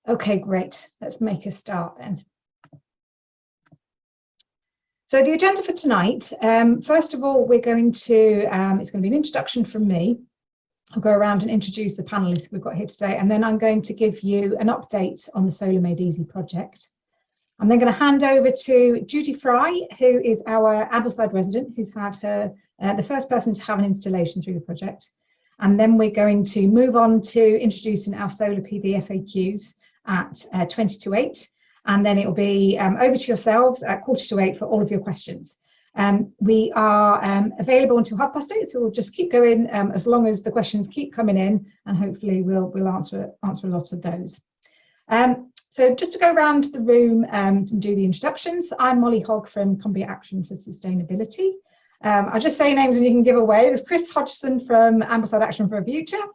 Okay, great. Let's make a start then. So the agenda for tonight, first of all, we're going to, it's going to be an introduction from me. I'll go around and introduce the panelists we've got here today, and then I'm going to give you an update on the Solar Made Easy project. I'm then going to hand over to Judy Fry, who is our Ambleside resident, who's had her, the first person to have an installation through the project. And then we're going to move on to introducing our solar PV FAQs at 20 to 8. And then it will be over to yourselves at 7:45 for all of your questions. We are available until 8:30, so we'll just keep going as long as the questions keep coming in, and hopefully we'll answer a lot of those. So just to go around the room and do the introductions, I'm Molly Hogg from Cumbria Action for Sustainability. I'll just say names and you can give away. There's Chris Hodgson from Ambleside Action for a Future,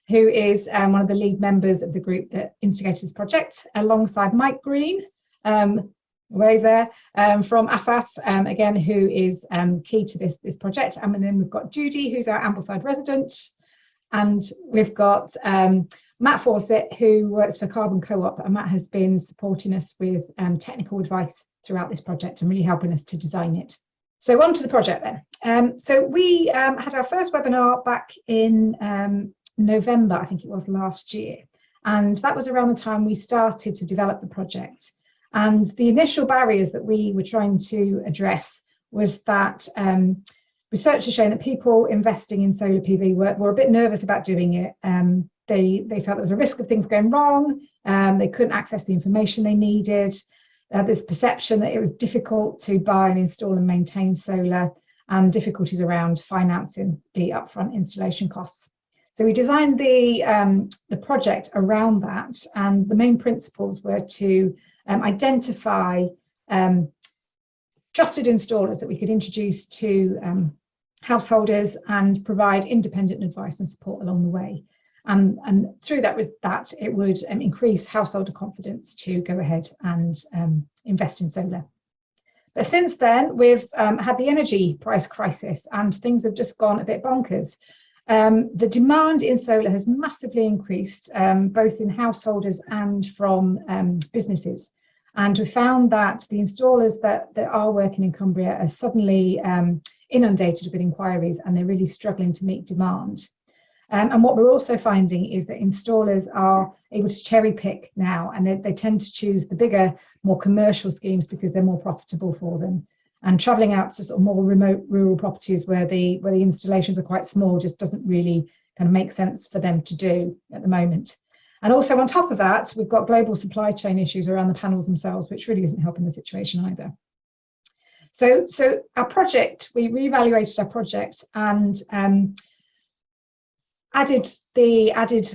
who is one of the lead members of the group that instigated this project, alongside Mike Green, wave there, from AFAF, again, who is key to this project. And then we've got Judy, who's our Ambleside resident, and we've got Matt Fawcett, who works for Carbon Co-op, and Matt has been supporting us with technical advice throughout this project and really helping us to design it. So on to the project then. So we had our first webinar back in November, I think it was last year, and that was around the time we started to develop the project. And the initial barriers that we were trying to address was that research has shown that people investing in solar PV were a bit nervous about doing it. They felt there was a risk of things going wrong. They couldn't access the information they needed. There's perception that it was difficult to buy and install and maintain solar, and difficulties around financing the upfront installation costs. So we designed the project around that, and the main principles were to identify trusted installers that we could introduce to householders and provide independent advice and support along the way. And through that it would increase householder confidence to go ahead and invest in solar. But since then, we've had the energy price crisis, and things have just gone a bit bonkers. The demand in solar has massively increased, both in householders and from businesses. And we found that the installers that are working in Cumbria are suddenly inundated with inquiries, and they're really struggling to meet demand. And what we're also finding is that installers are able to cherry pick now, and they tend to choose the bigger, more commercial schemes because they're more profitable for them. And travelling out to sort of more remote rural properties where the installations are quite small just doesn't really kind of make sense for them to do at the moment. And also on top of that, we've got global supply chain issues around the panels themselves, which really isn't helping the situation either. So our project, we reevaluated our project and added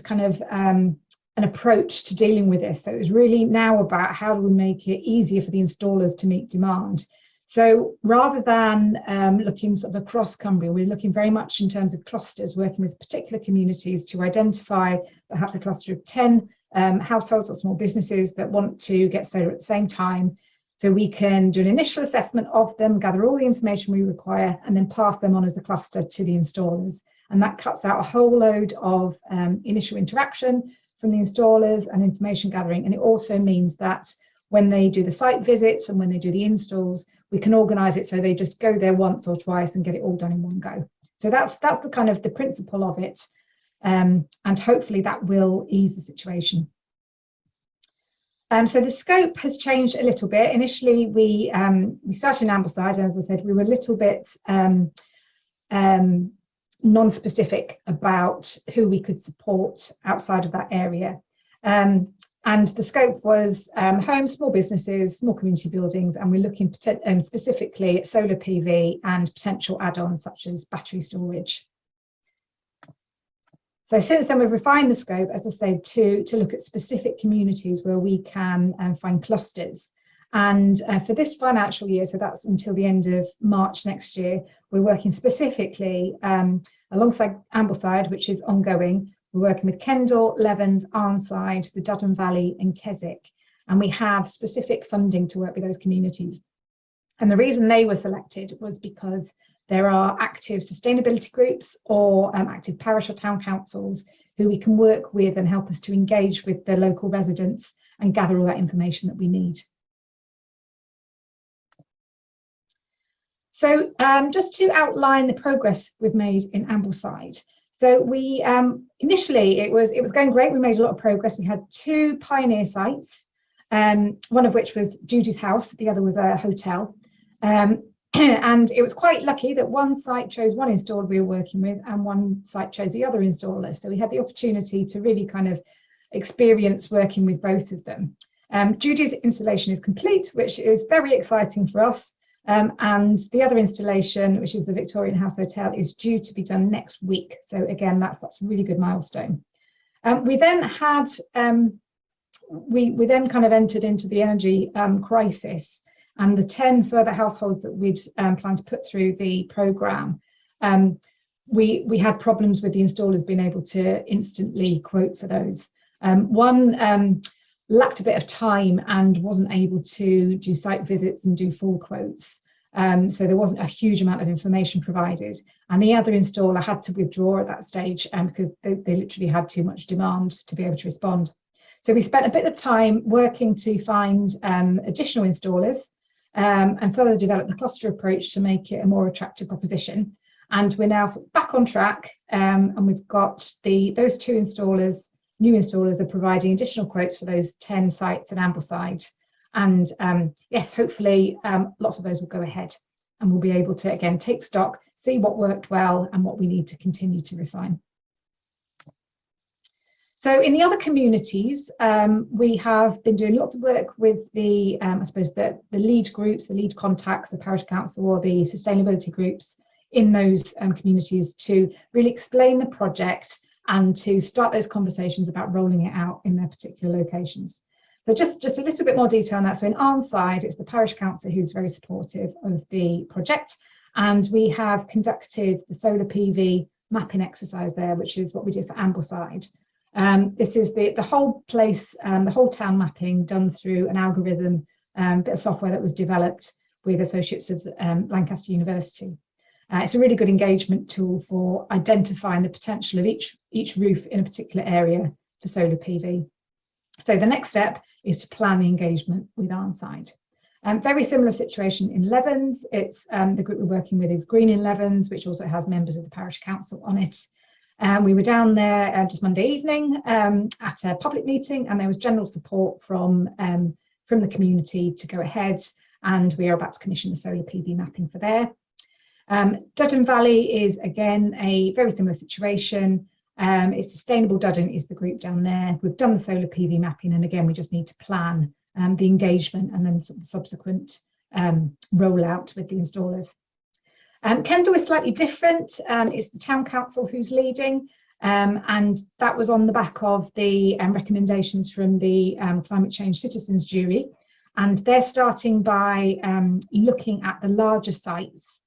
kind of an approach to dealing with this. So it was really now about how do we make it easier for the installers to meet demand. So rather than looking sort of across Cumbria, we're looking very much in terms of clusters, working with particular communities to identify perhaps a cluster of 10 households or small businesses that want to get solar at the same time. So we can do an initial assessment of them, gather all the information we require, and then pass them on as a cluster to the installers. And that cuts out a whole load of initial interaction from the installers and information gathering. And it also means that when they do the site visits and when they do the installs, we can organise it so they just go there once or twice and get it all done in one go. So that's the kind of the principle of it, and hopefully that will ease the situation. So the scope has changed a little bit. Initially, we started in Ambleside, and as I said, we were a little bit non-specific about who we could support outside of that area. And the scope was homes, small businesses, small community buildings, and we're looking specifically at solar PV and potential add-ons such as battery storage. So since then, we've refined the scope, as I said, to look at specific communities where we can find clusters. And for this financial year, so that's until the end of March next year, we're working specifically alongside Ambleside, which is ongoing. We're working with Kendal, Levens, Arnside, the Duddon Valley and Keswick, and we have specific funding to work with those communities. And the reason they were selected was because there are active sustainability groups or active parish or town councils who we can work with and help us to engage with the local residents and gather all that information that we need. So just to outline the progress we've made in Ambleside. So we initially it was going great. We made a lot of progress. We had 2 pioneer sites, one of which was Judy's house, the other was a hotel. And it was quite lucky that one site chose one installer we were working with and one site chose the other installer. So we had the opportunity to really kind of experience working with both of them. Judy's installation is complete, which is very exciting for us. And the other installation, which is the Victorian House Hotel, is due to be done next week. So again, that's a really good milestone. We then had we then kind of entered into the energy crisis, and the 10 further households that we'd planned to put through the programme. We had problems with the installers being able to instantly quote for those. One lacked a bit of time and wasn't able to do site visits and do full quotes. So there wasn't a huge amount of information provided. And the other installer had to withdraw at that stage because they literally had too much demand to be able to respond. So we spent a bit of time working to find additional installers and further develop the cluster approach to make it a more attractive proposition. And we're now sort of back on track, and we've got those 2 installers. New installers are providing additional quotes for those 10 sites at Ambleside. And yes, hopefully lots of those will go ahead and we'll be able to, again, take stock, see what worked well and what we need to continue to refine. So in the other communities, we have been doing lots of work with the, I suppose, the lead groups, the lead contacts, the parish council or the sustainability groups in those communities to really explain the project and to start those conversations about rolling it out in their particular locations. So just a little bit more detail on that. So in Arnside, it's the parish council who's very supportive of the project. And we have conducted the solar PV mapping exercise there, which is what we did for Ambleside. This is the whole place, the whole town mapping done through an algorithm, bit of software that was developed with associates of Lancaster University. It's a really good engagement tool for identifying the potential of each roof in a particular area for solar PV. So the next step is to plan the engagement with Arnside. Very similar situation in Levens. It's the group we're working with is Green in Levens, which also has members of the parish council on it. We were down there just Monday evening at a public meeting, and there was general support from the community to go ahead, and we are about to commission the solar PV mapping for there. Duddon Valley is again a very similar situation. It's Sustainable Duddon is the group down there. We've done the solar PV mapping, and again we just need to plan the engagement and then sort of subsequent rollout with the installers. Kendal is slightly different. It's the town council who's leading, and that was on the back of the recommendations from the climate change citizens jury, and they're starting by looking at the larger sites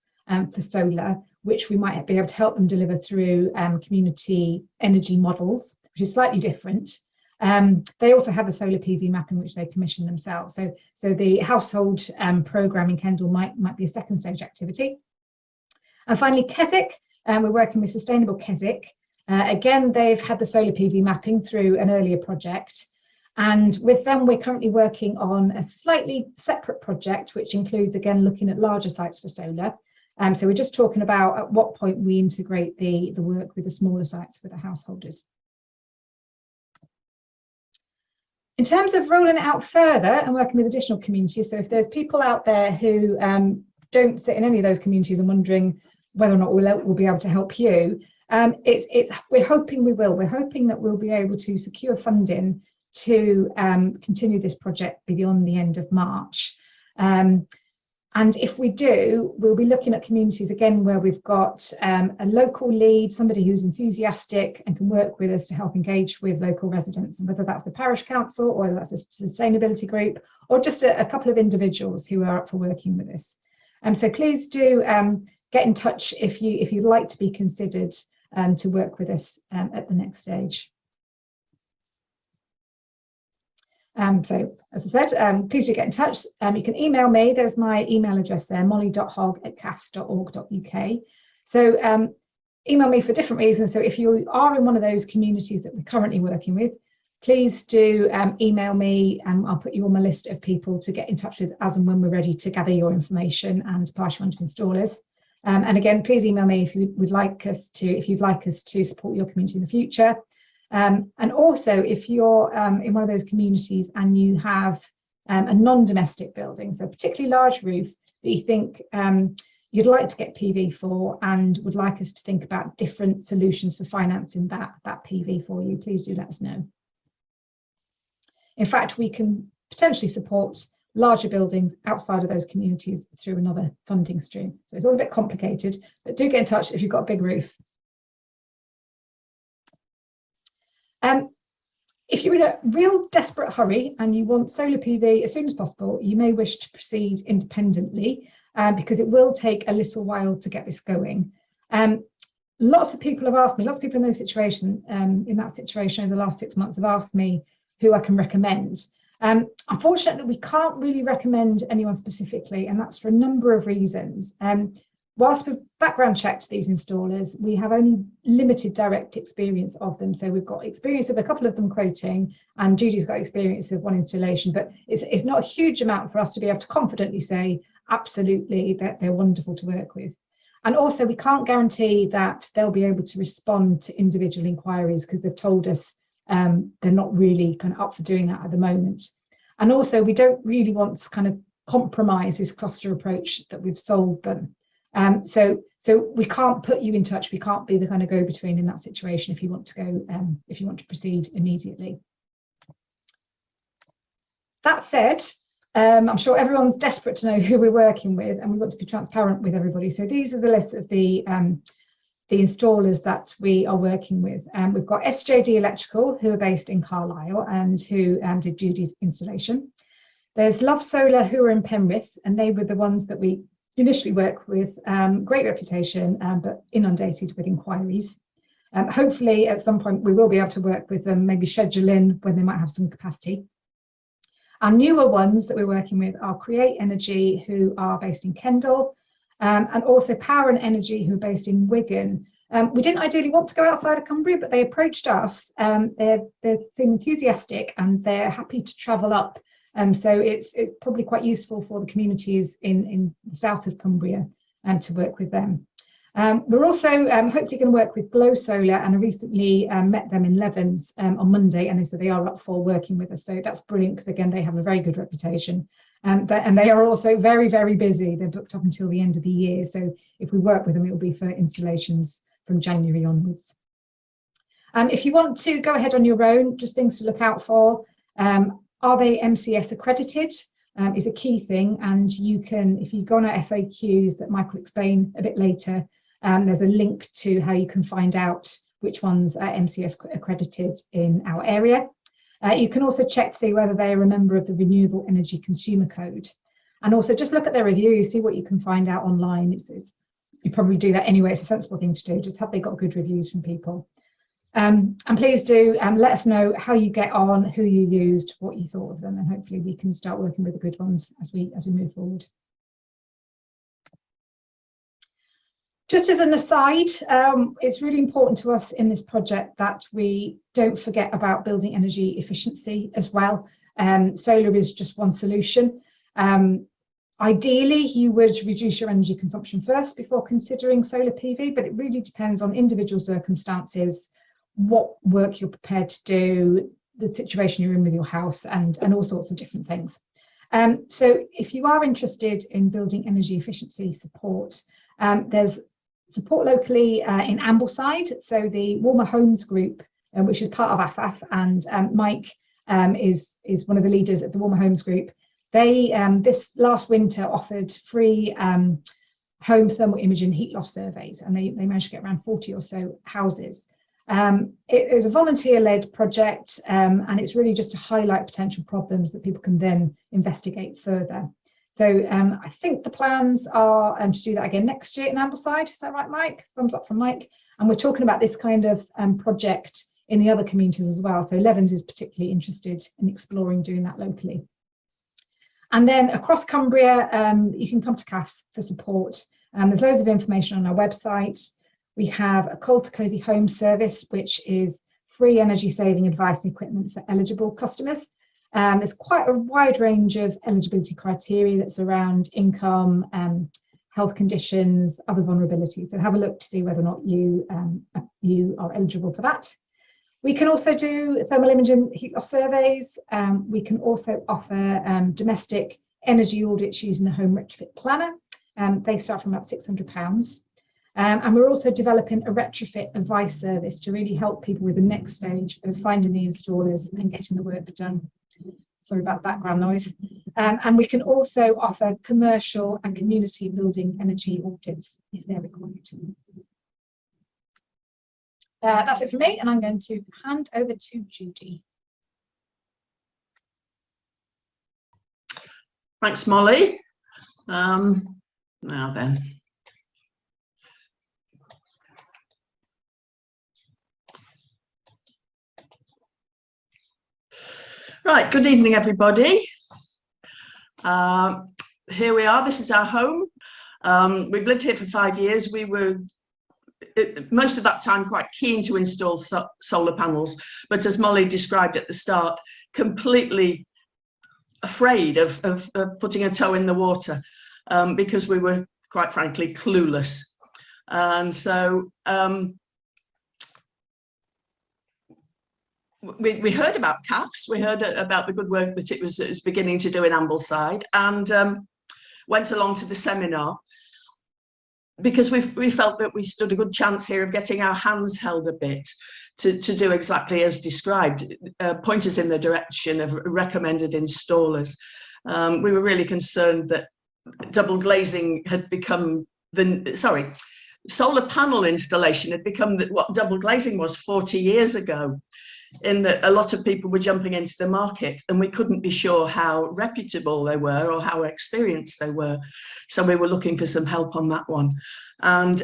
for solar, which we might be able to help them deliver through community energy models, which is slightly different. They also have the solar PV mapping, which they commission themselves. So the household programme in Kendal might be a second stage activity. And finally, Keswick, we're working with Sustainable Keswick. Again, they've had the solar PV mapping through an earlier project. And with them, we're currently working on a slightly separate project, which includes, again, looking at larger sites for solar. So we're just talking about at what point we integrate the work with the smaller sites for the householders. In terms of rolling it out further and working with additional communities, so if there's people out there who don't sit in any of those communities and wondering whether or not we'll be able to help you, we're hoping we will. We're hoping that we'll be able to secure funding to continue this project beyond the end of March. And if we do, we'll be looking at communities again where we've got a local lead, somebody who's enthusiastic and can work with us to help engage with local residents, and whether that's the parish council or whether that's a sustainability group or just a couple of individuals who are up for working with us. So please do get in touch if you'd like to be considered to work with us at the next stage. So as I said, please do get in touch. You can email me. There's my email address there, molly.hogg@cafs.org.uk. So email me for different reasons. So if you are in one of those communities that we're currently working with, please do email me, and I'll put you on my list of people to get in touch with as and when we're ready to gather your information and pass you on to installers. And again, please email me if you would like us to, if you'd like us to support your community in the future. And also, if you're in one of those communities and you have a non-domestic building, so a particularly large roof that you think you'd like to get PV for and would like us to think about different solutions for financing that PV for you, please do let us know. In fact, we can potentially support larger buildings outside of those communities through another funding stream. So it's all a bit complicated, but do get in touch if you've got a big roof. If you're in a real desperate hurry and you want solar PV as soon as possible, you may wish to proceed independently because it will take a little while to get this going. Lots of people have asked me, lots of people in those situations, in that situation over the last 6 months have asked me who I can recommend. Unfortunately, we can't really recommend anyone specifically, and that's for a number of reasons. Whilst we've background checked these installers, we have only limited direct experience of them. So we've got experience of a couple of them quoting, and Judy's got experience of one installation, but it's not a huge amount for us to be able to confidently say, absolutely, that they're wonderful to work with. And also, we can't guarantee that they'll be able to respond to individual inquiries because they've told us they're not really kind of up for doing that at the moment. And also, we don't really want to kind of compromise this cluster approach that we've sold them. So we can't put you in touch. We can't be the kind of go-between in that situation if you want to go, if you want to proceed immediately. That said, I'm sure everyone's desperate to know who we're working with, and we want to be transparent with everybody. So these are the list of the installers that we are working with. We've got SJD Electrical, who are based in Carlisle and who did Judy's installation. There's Love Solar, who are in Penrith, and they were the ones that we initially worked with. Great reputation, but inundated with inquiries. Hopefully at some point we will be able to work with them, maybe schedule in when they might have some capacity. Our newer ones that we're working with are Create Energy, who are based in Kendal, and also Power and Energy, who are based in Wigan. We didn't ideally want to go outside of Cumbria, but they approached us. They're enthusiastic and they're happy to travel up. So it's probably quite useful for the communities in the south of Cumbria to work with them. We're also hopefully going to work with Glow Solar, and I recently met them in Levens on Monday, and they said they are up for working with us. So that's brilliant because, again, they have a very good reputation. And they are also very, very busy. They're booked up until the end of the year. So if we work with them, it will be for installations from January onwards. If you want to go ahead on your own, just things to look out for. Are they MCS accredited? Is a key thing, and you can, if you go on our FAQs that Mike will explain a bit later, there's a link to how you can find out which ones are MCS accredited in our area. You can also check to see whether they are a member of the Renewable Energy Consumer Code, and also just look at their reviews, see what you can find out online. You probably do that anyway. It's a sensible thing to do. Just have they got good reviews from people. And please do let us know how you get on, who you used, what you thought of them, and hopefully we can start working with the good ones as we move forward. Just as an aside, it's really important to us in this project that we don't forget about building energy efficiency as well. Solar is just one solution. Ideally, you would reduce your energy consumption first before considering solar PV, but it really depends on individual circumstances, what work you're prepared to do, the situation you're in with your house, and all sorts of different things. So if you are interested in building energy efficiency support, there's support locally in Ambleside. So the Warmer Homes Group, which is part of AFAF, and Mike is one of the leaders of the Warmer Homes Group. They, this last winter, offered free home thermal imaging heat loss surveys, and they managed to get around 40 or so houses. It is a volunteer-led project, and it's really just to highlight potential problems that people can then investigate further. So I think the plans are to do that again next year in Ambleside. Is that right, Mike? Thumbs up from Mike. And we're talking about this kind of project in the other communities as well. So Levens is particularly interested in exploring doing that locally. And then across Cumbria, you can come to CAFS for support. There's loads of information on our website. We have a Cold to Cozy Home service, which is free energy saving advice and equipment for eligible customers. There's quite a wide range of eligibility criteria that's around income, health conditions, other vulnerabilities. So have a look to see whether or not you are eligible for that. We can also do thermal imaging heat loss surveys. We can also offer domestic energy audits using a home retrofit planner. They start from about £600. And we're also developing a retrofit advice service to really help people with the next stage of finding the installers and getting the work done. Sorry about background noise. And we can also offer commercial and community building energy audits if they're required. That's it for me, and I'm going to hand over to Judy. Thanks, Molly. Now then. Right, good evening, everybody. Here we are, this is our home. We've lived here for 5 years. We were, most of that time, quite keen to install solar panels, but as Molly described at the start, completely afraid of putting a toe in the water because we were, quite frankly, clueless. And so we heard about CAFs, we heard about the good work that it was beginning to do in Ambleside, and went along to the seminar because we felt that we stood a good chance here of getting our hands held a bit to do exactly as described, point us in the direction of recommended installers. We were really concerned that double glazing had become solar panel installation had become what double glazing was 40 years ago, in that a lot of people were jumping into the market and we couldn't be sure how reputable they were or how experienced they were. So we were looking for some help on that one. And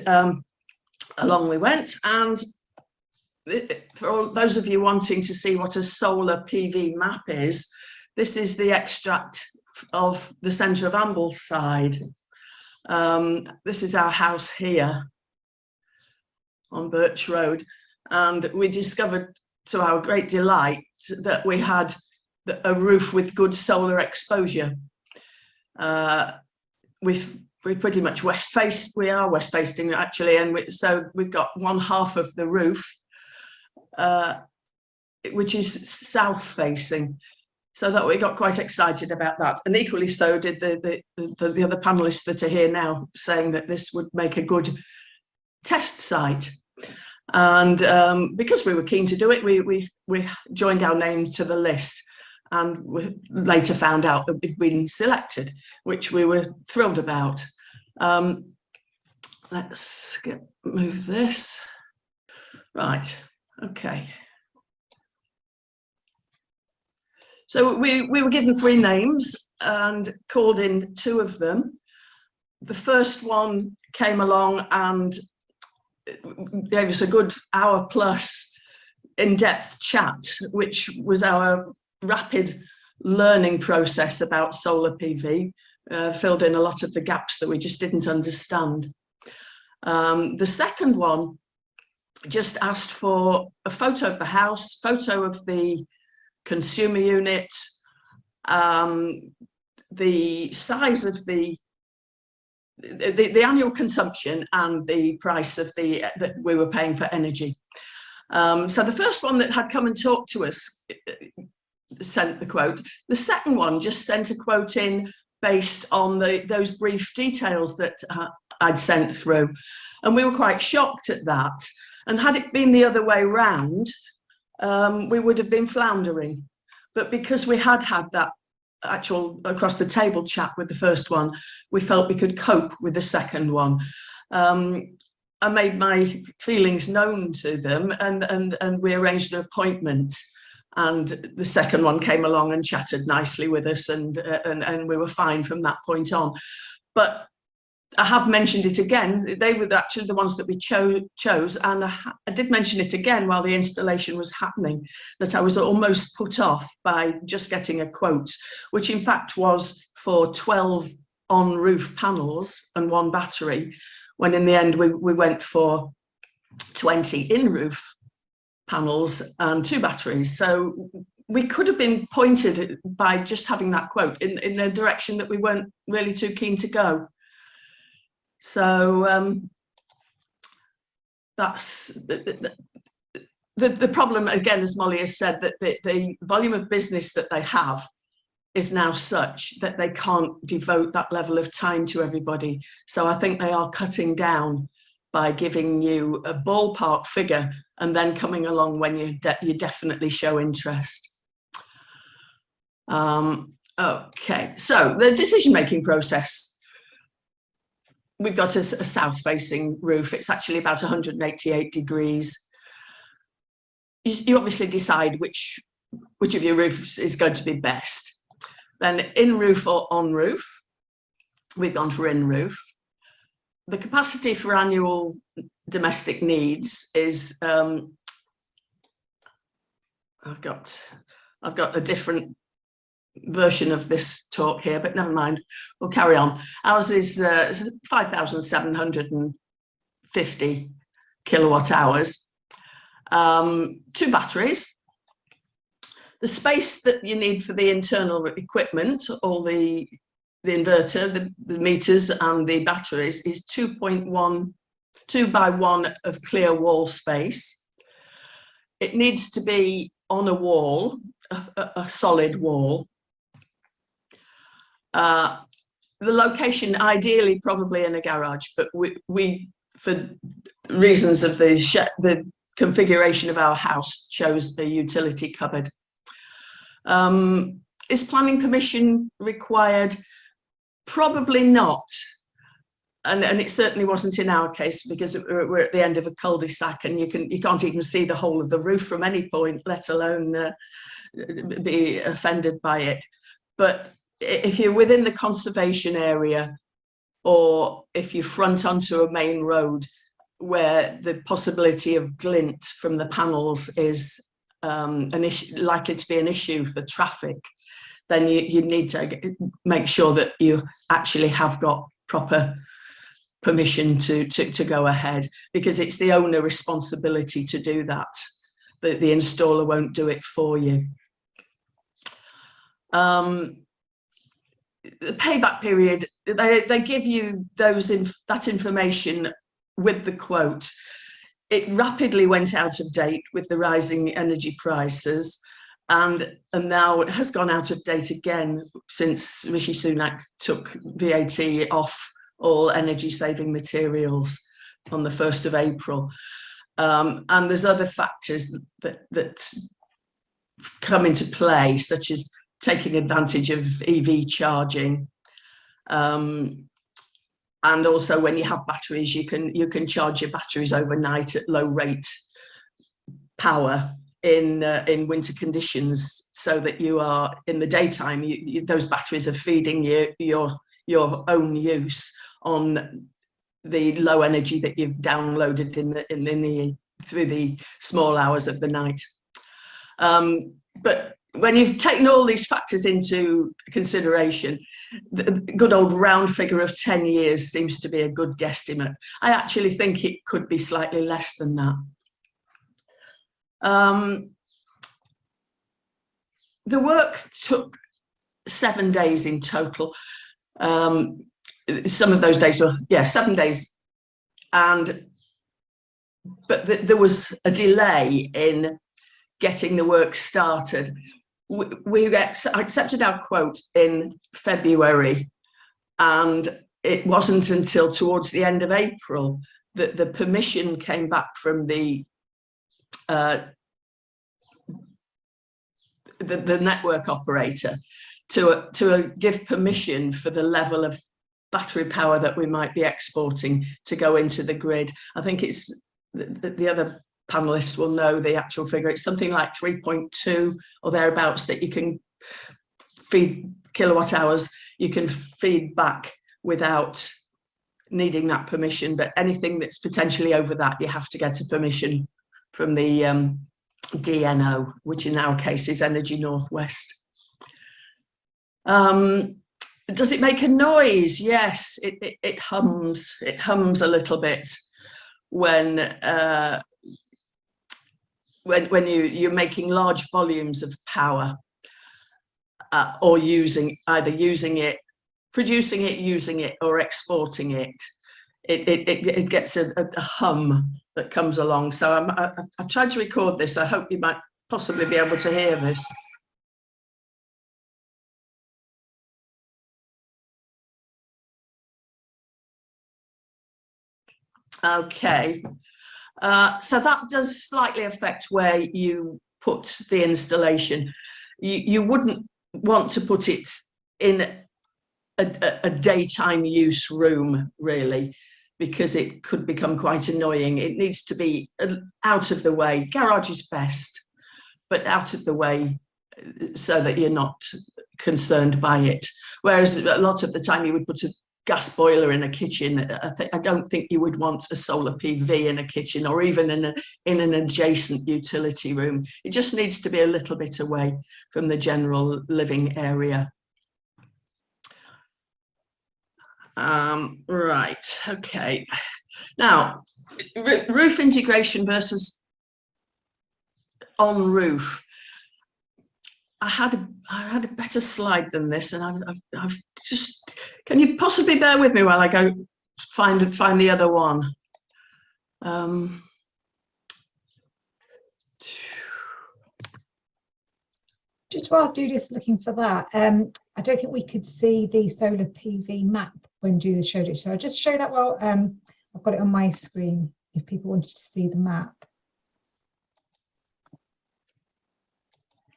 along we went. And for all those of you wanting to see what a solar PV map is, this is the extract of the centre of Ambleside. This is our house here on Birch Road. And we discovered, to our great delight, that we had a roof with good solar exposure. We're pretty much we are west facing actually, and so we've got one half of the roof which is south facing, so that we got quite excited about that. And equally so did the other panelists that are here now, saying that this would make a good test site. And because we were keen to do it, we joined our name to the list, and we later found out that we'd been selected, which we were thrilled about. Let's move this. Right, okay. So we were given 3 names and called in 2 of them. The first one came along and gave us a good hour plus in-depth chat, which was our rapid learning process about solar PV, filled in a lot of the gaps that we just didn't understand. The second one just asked for a photo of the house, photo of the consumer unit, the size of the annual consumption, and the price of that we were paying for energy. So the first one that had come and talked to us sent the quote. The second one just sent a quote in based on those brief details that I'd sent through, and we were quite shocked at that. And had it been the other way round, we would have been floundering. But because we had that actual across the table chat with the first one, we felt we could cope with the second one. I made my feelings known to them, and we arranged an appointment, and the second one came along and chatted nicely with us, and we were fine from that point on. But I have mentioned it again, they were actually the ones that we chose, and I did mention it again while the installation was happening, that I was almost put off by just getting a quote, which in fact was for 12 on-roof panels and 1 battery, when in the end we went for 20 in-roof panels and 2 batteries. So we could have been pointed by just having that quote in a direction that we weren't really too keen to go. So that's the problem, again, as Molly has said, that the volume of business that they have is now such that they can't devote that level of time to everybody. So I think they are cutting down by giving you a ballpark figure and then coming along when you definitely show interest. Okay, so the decision-making process. We've got a south-facing roof. It's actually about 188 degrees. You obviously decide which of your roofs is going to be best. Then in roof or on roof, we've gone for in roof. The capacity for annual domestic needs is, I've got a different version of this talk here, but never mind, we'll carry on. Ours is 5,750 kilowatt hours, 2 batteries. The space that you need for the internal equipment, all the inverter, the meters and the batteries, is 2 by 1 of clear wall space. It needs to be on a wall, a solid wall. The location, ideally, probably in a garage, but we for reasons of the configuration of our house, chose a utility cupboard. Is planning permission required? Probably not. And it certainly wasn't in our case, because we're at the end of a cul-de-sac and you can't even see the whole of the roof from any point, let alone be offended by it. But if you're within the conservation area, or if you front onto a main road where the possibility of glint from the panels is likely to be an issue for traffic, then you need to make sure that you actually have got proper permission to go ahead, because it's the owner responsibility to do that. The installer won't do it for you. The payback period, they give you that information with the quote. It rapidly went out of date with the rising energy prices, and now it has gone out of date again since Rishi Sunak took VAT off all energy saving materials on the 1st of April. And there's other factors that come into play, such as taking advantage of EV charging. And also, when you have batteries, you can charge your batteries overnight at low rate power in winter conditions, so that you are in the daytime, those batteries are feeding your own use on the low energy that you've downloaded through the small hours of the night. But when you've taken all these factors into consideration, the good old round figure of 10 years seems to be a good guesstimate. I actually think it could be slightly less than that. The work took 7 days in total. Some of those days were, 7 days. But there was a delay in getting the work started. We accepted our quote in February, and it wasn't until towards the end of April that the permission came back from the network operator to give permission for the level of battery power that we might be exporting to go into the grid. I think it's the other panelists will know the actual figure. It's something like 3.2 or thereabouts that you can feed kilowatt hours. You can feed back without needing that permission, but anything that's potentially over that, you have to get a permission from the DNO, which in our case is Energy Northwest. Does it make a noise? Yes, it hums. It hums a little bit when when you're making large volumes of power, or either using it, producing it, using it, or exporting it, it gets a hum that comes along. So I've tried to record this. I hope you might possibly be able to hear this. Okay, so that does slightly affect where you put the installation. You wouldn't want to put it in a daytime use room, really, because it could become quite annoying. It needs to be out of the way. Garage is best, but out of the way so that you're not concerned by it. Whereas a lot of the time you would put a gas boiler in a kitchen. I don't think you would want a solar PV in a kitchen, or even in an adjacent utility room. It just needs to be a little bit away from the general living area. Right, okay. Now, roof integration versus on roof. I had a better slide than this, and I've just, can you possibly bear with me while I go find the other one? Just while Judith's looking for that, I don't think we could see the solar PV map when Judith showed it, so I'll just show that while I've got it on my screen if people wanted to see the map.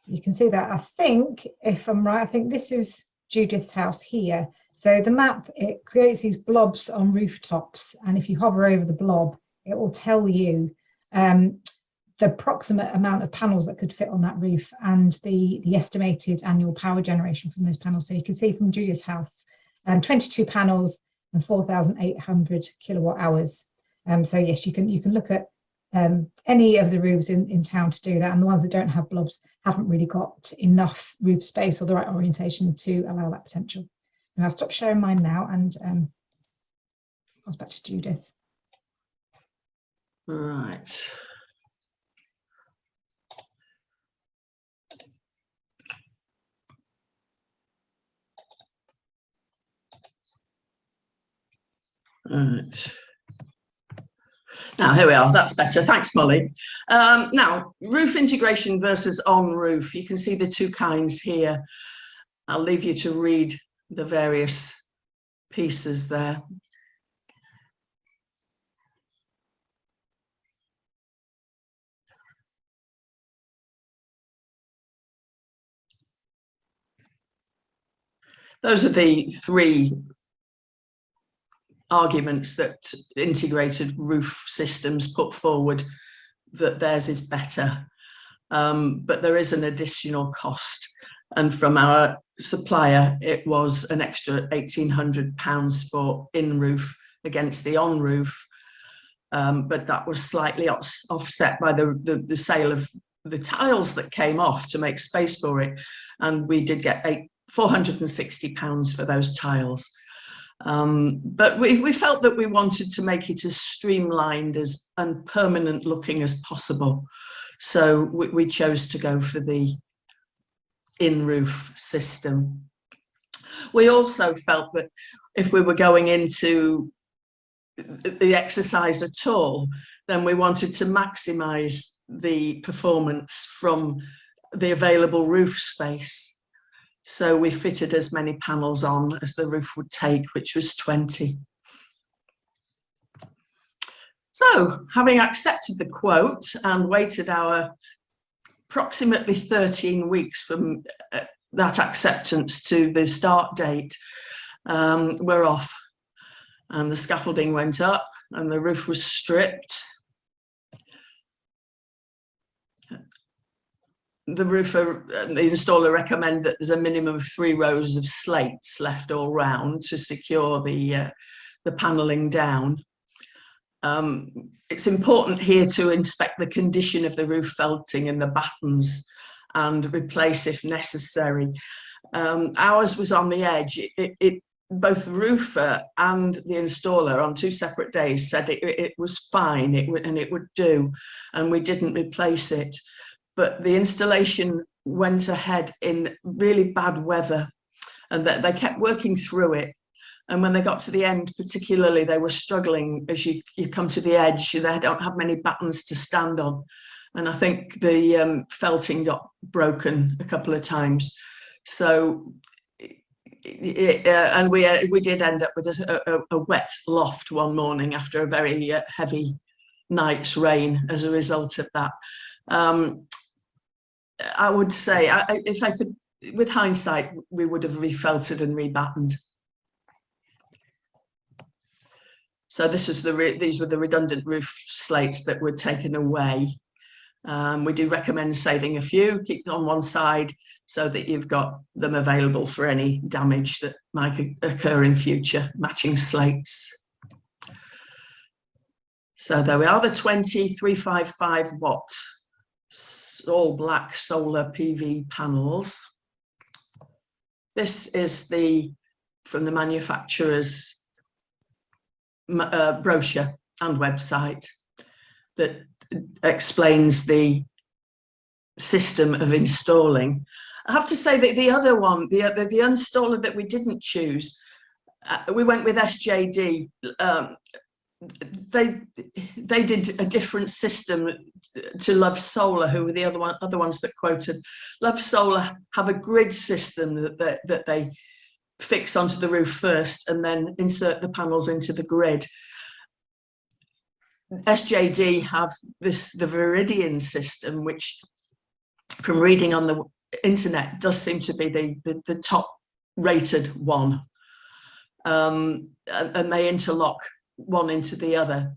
You can see that. I think, if I'm right, I think this is Judith's house here. So the map, it creates these blobs on rooftops, and if you hover over the blob, it will tell you the approximate amount of panels that could fit on that roof and the estimated annual power generation from those panels. So you can see from Judith's house, 22 panels and 4,800 kilowatt hours. So yes, you can look at any of the roofs in town to do that, and the ones that don't have blobs haven't really got enough roof space or the right orientation to allow that potential. And I'll stop sharing mine now and pass back to Judith. Right. Right. Now, here we are, that's better. Thanks, Molly. Now, roof integration versus on roof. You can see the two kinds here. I'll leave you to read the various pieces there. Those are the three arguments that integrated roof systems put forward, that theirs is better, but there is an additional cost, and from our supplier it was an extra £1,800 for in-roof against the on-roof, but that was slightly offset by the sale of the tiles that came off to make space for it, and we did get £460 for those tiles. But we felt that we wanted to make it as streamlined and permanent looking as possible. So we chose to go for the in-roof system. We also felt that if we were going into the exercise at all, then we wanted to maximise the performance from the available roof space. So we fitted as many panels on as the roof would take, which was 20. So, having accepted the quote and waited our approximately 13 weeks from that acceptance to the start date, we're off. And the scaffolding went up and the roof was stripped. The roofer, the installer, recommend that there's a minimum of 3 rows of slates left all round to secure the panelling down. It's important here to inspect the condition of the roof felting and the battens and replace if necessary. Ours was on the edge. It both the roofer and the installer on 2 separate days said it was fine, and it would do, and we didn't replace it. But the installation went ahead in really bad weather, and that they kept working through it. And when they got to the end, particularly, they were struggling as you come to the edge. They don't have many battens to stand on. And I think the felting got broken a couple of times. So, and we did end up with a wet loft one morning after a very heavy night's rain as a result of that. I would say, if I could, with hindsight, we would have refelted and rebattened. So this is these were the redundant roof slates that were taken away. We do recommend saving a few, keep them on one side so that you've got them available for any damage that might occur in future, matching slates. So there we are, the 355 watt all black solar PV panels. This is from the manufacturer's brochure and website that explains the system of installing. I have to say that the other one, the installer that we didn't choose, we went with SJD. They did a different system to Love Solar, who were the other ones that quoted. Love Solar have a grid system that they fix onto the roof first and then insert the panels into the grid. SJD have the Viridian system, which from reading on the internet does seem to be the top rated one, and they interlock one into the other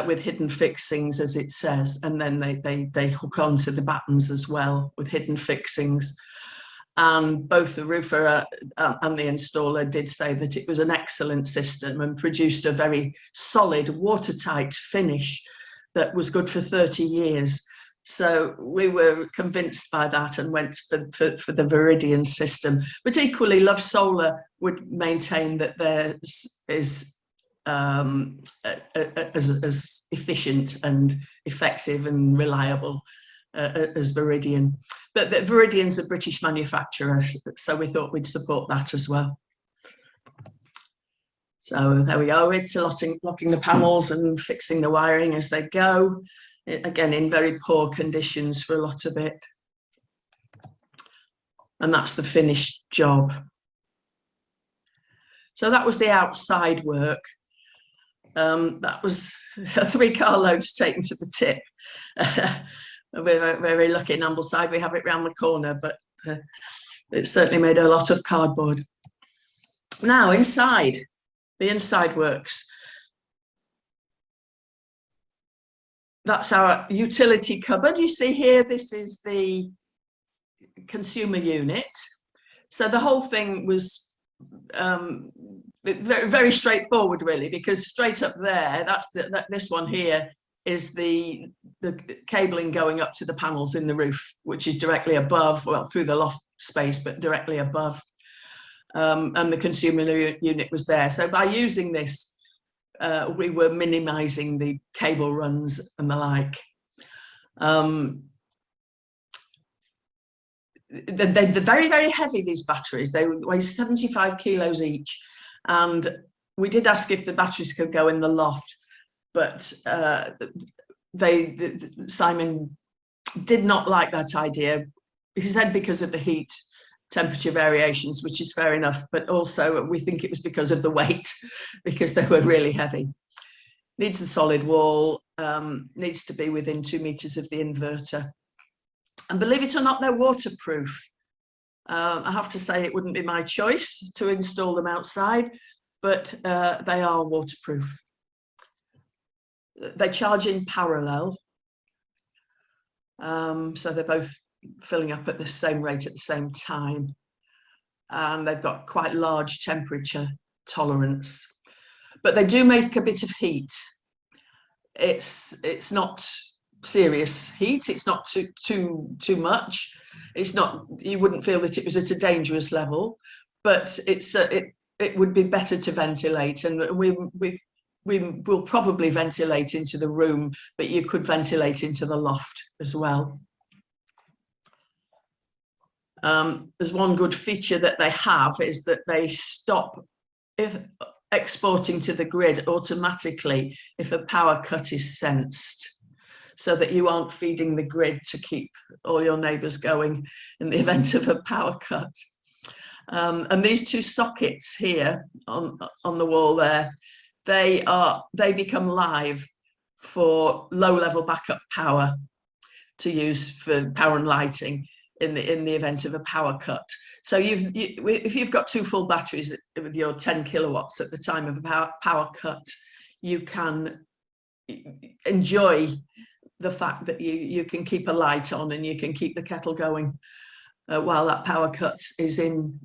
with hidden fixings, as it says, and then they hook onto the battens as well with hidden fixings. And both the roofer and the installer did say that it was an excellent system and produced a very solid, watertight finish that was good for 30 years. So we were convinced by that and went for the Viridian system. But equally, Love Solar would maintain that theirs is as efficient and effective and reliable as Viridian. But Viridian's a British manufacturer, so we thought we'd support that as well. So there we are, it's locking the panels and fixing the wiring as they go. Again, in very poor conditions for a lot of it. And that's the finished job. So that was the outside work. That was 3 carloads taken to the tip. We're very lucky in Ambleside, we have it round the corner, but it certainly made a lot of cardboard. Now inside, the inside works. That's our utility cupboard. You see here, this is the consumer unit. So the whole thing was very, very straightforward, really, because straight up there, this one here is the cabling going up to the panels in the roof, which is directly above, well, through the loft space, but directly above. And the consumer unit was there. So by using this, we were minimizing the cable runs and the like. They're very, very heavy, these batteries. They weigh 75 kilos each. And we did ask if the batteries could go in the loft, but Simon did not like that idea. He said because of the heat temperature variations, which is fair enough, but also we think it was because of the weight, because they were really heavy. Needs a solid wall, needs to be within 2 meters of the inverter. And believe it or not, they're waterproof. I have to say it wouldn't be my choice to install them outside, but they are waterproof. They charge in parallel. So they're both filling up at the same rate at the same time. And they've got quite large temperature tolerance. But they do make a bit of heat. It's not serious heat. It's not too much. It's not, you wouldn't feel that it was at a dangerous level, but it it would be better to ventilate, and we will probably ventilate into the room, but you could ventilate into the loft as well. There's one good feature that they have is that they stop exporting to the grid automatically if a power cut is sensed, so that you aren't feeding the grid to keep all your neighbours going in the event of a power cut. And these two sockets here on the wall there, they become live for low-level backup power to use for power and lighting in the event of a power cut. So if you've got two full batteries with your 10 kilowatts at the time of a power cut, you can enjoy the fact that you can keep a light on and you can keep the kettle going while that power cut is in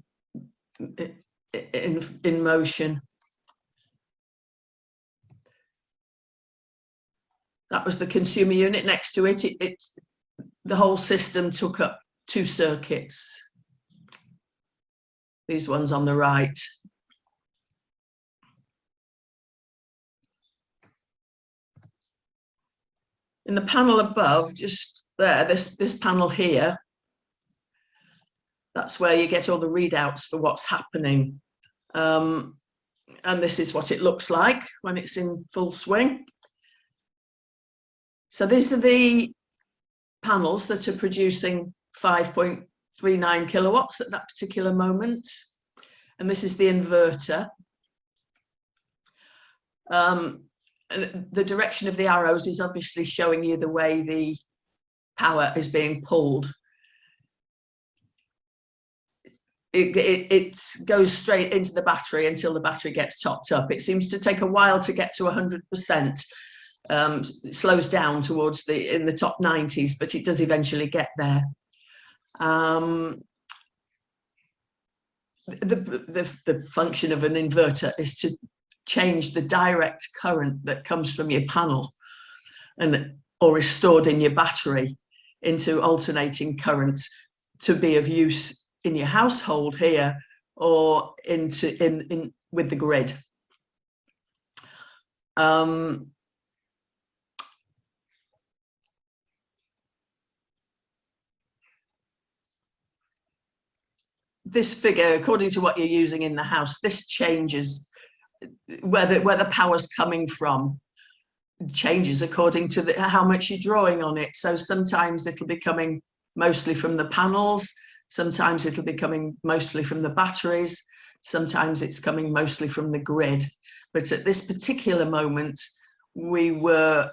motion. That was the consumer unit. Next to it, the whole system took up 2 circuits. These ones on the right. In the panel above, just there, this panel here, that's where you get all the readouts for what's happening. And this is what it looks like when it's in full swing. So these are the panels that are producing 5.39 kilowatts at that particular moment. And this is the inverter. The direction of the arrows is obviously showing you the way the power is being pulled. It goes straight into the battery until the battery gets topped up. It seems to take a while to get to 100%. It slows down towards in the top 90s, but it does eventually get there. The function of an inverter is to change the direct current that comes from your panel or is stored in your battery into alternating current to be of use in your household here or with the grid. This figure, according to what you're using in the house, this changes where the power's coming from, changes according to how much you're drawing on it. So sometimes it'll be coming mostly from the panels, sometimes it'll be coming mostly from the batteries, sometimes it's coming mostly from the grid. But at this particular moment, we were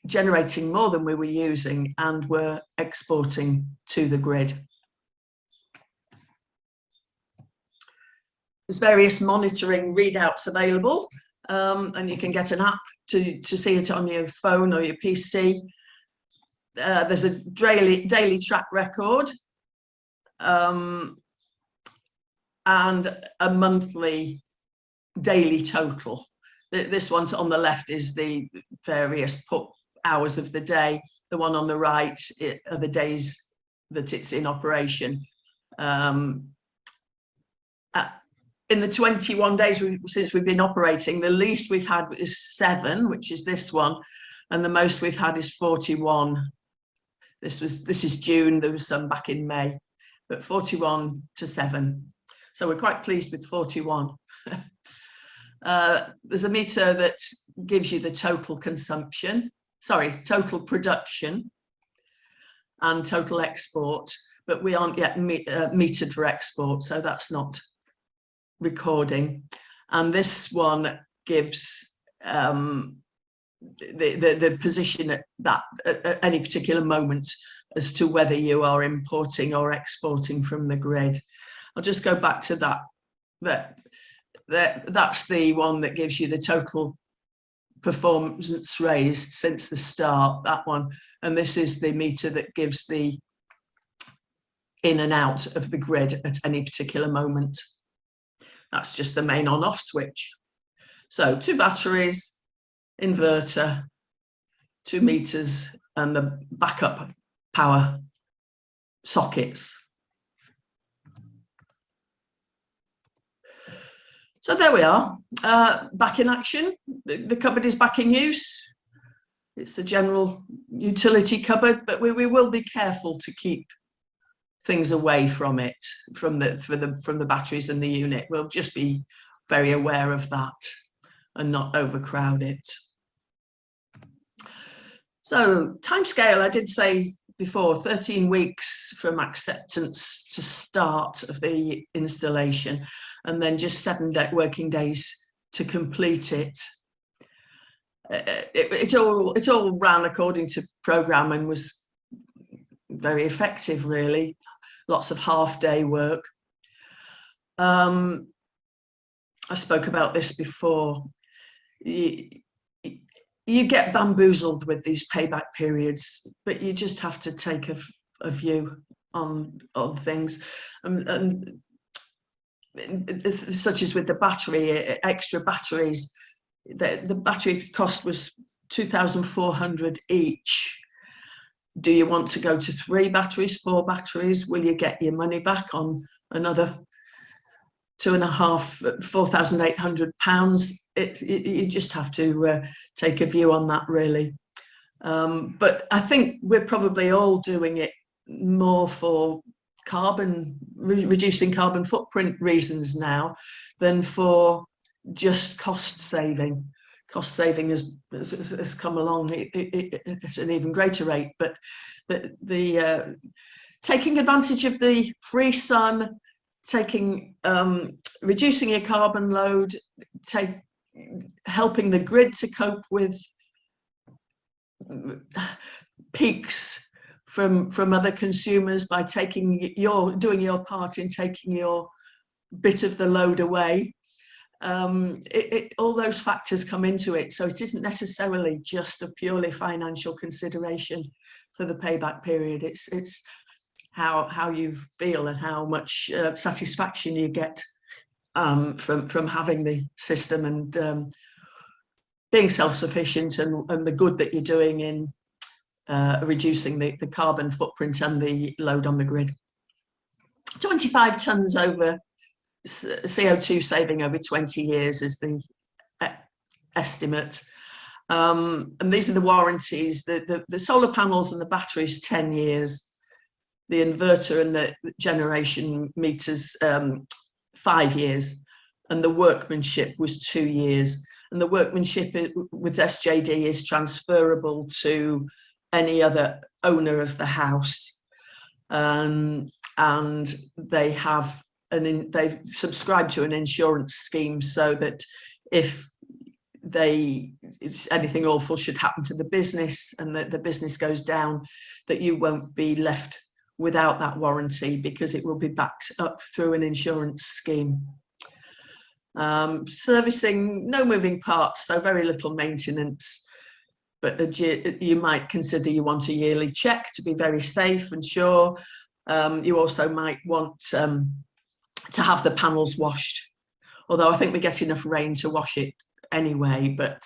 generating more than we were using and were exporting to the grid. There's various monitoring readouts available, and you can get an app to see it on your phone or your PC. There's a daily track record and a monthly daily total. This one's on the left is the various hours of the day. The one on the right are the days that it's in operation. In the 21 days since we've been operating, the least we've had is 7, which is this one, and the most we've had is 41. This is June. There was some back in May, but 41 to 7. So we're quite pleased with 41. There's a meter that gives you the total consumption, total production and total export, but we aren't yet metered for export, so that's not recording. And this one gives the position at any particular moment as to whether you are importing or exporting from the grid. I'll just go back to that's the one that gives you the total performance raised since the start, that one. And this is the meter that gives the in and out of the grid at any particular moment. That's just the main on-off switch. So 2 batteries, inverter, 2 meters, and the backup power sockets. So there we are, back in action. The cupboard is back in use. It's a general utility cupboard, but we will be careful to keep things away from it, from the batteries and the unit. We'll just be very aware of that and not overcrowd it. So timescale, I did say before, 13 weeks from acceptance to start of the installation, and then just 7 working days to complete it. It all ran according to programme and was very effective, really. Lots of half-day work. I spoke about this before. You get bamboozled with these payback periods, but you just have to take a view on things. And such as with the battery, extra batteries, the battery cost was 2,400 each. Do you want to go to 3 batteries, 4 batteries? Will you get your money back on another £4,800? You just have to take a view on that, really. But I think we're probably all doing it more for reducing carbon footprint reasons now than for just cost saving. Cost saving has come along at an even greater rate, but the taking advantage of the free sun, reducing your carbon load, helping the grid to cope with peaks from other consumers by doing your part in taking your bit of the load away. All those factors come into it, so it isn't necessarily just a purely financial consideration for the payback period. It's how you feel and how much satisfaction you get from having the system and being self-sufficient and the good that you're doing in reducing the carbon footprint and the load on the grid. 25 tonnes over CO2 saving over 20 years is the estimate. And these are the warranties. The solar panels and the batteries, 10 years. The inverter and the generation meters, 5 years. And the workmanship was 2 years. And the workmanship with SJD is transferable to any other owner of the house. And they have they've subscribed to an insurance scheme so that if anything awful should happen to the business and that the business goes down, that you won't be left without that warranty because it will be backed up through an insurance scheme. Servicing, no moving parts, so very little maintenance, but you might consider you want a yearly check to be very safe and sure. You also might want to have the panels washed, although I think we get enough rain to wash it anyway, but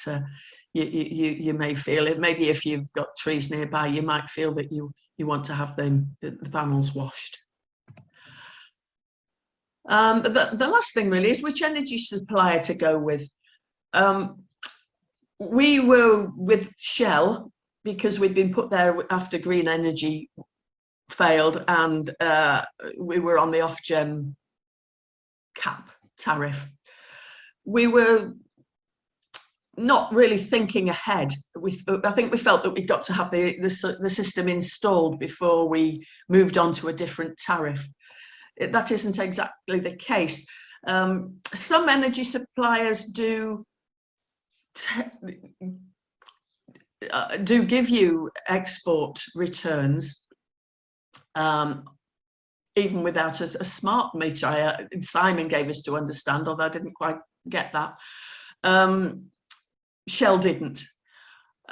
you may feel it. Maybe if you've got trees nearby, you might feel that you want to have the panels washed. The last thing really is which energy supplier to go with. We were with Shell because we'd been put there after green energy failed, and we were on the off-gen cap tariff. We were not really thinking ahead. I think we felt that we got to have the system installed before we moved on to a different tariff. That isn't exactly the case. Some energy suppliers do give you export returns, even without a smart meter. Simon gave us to understand, although I didn't quite get that. Shell didn't.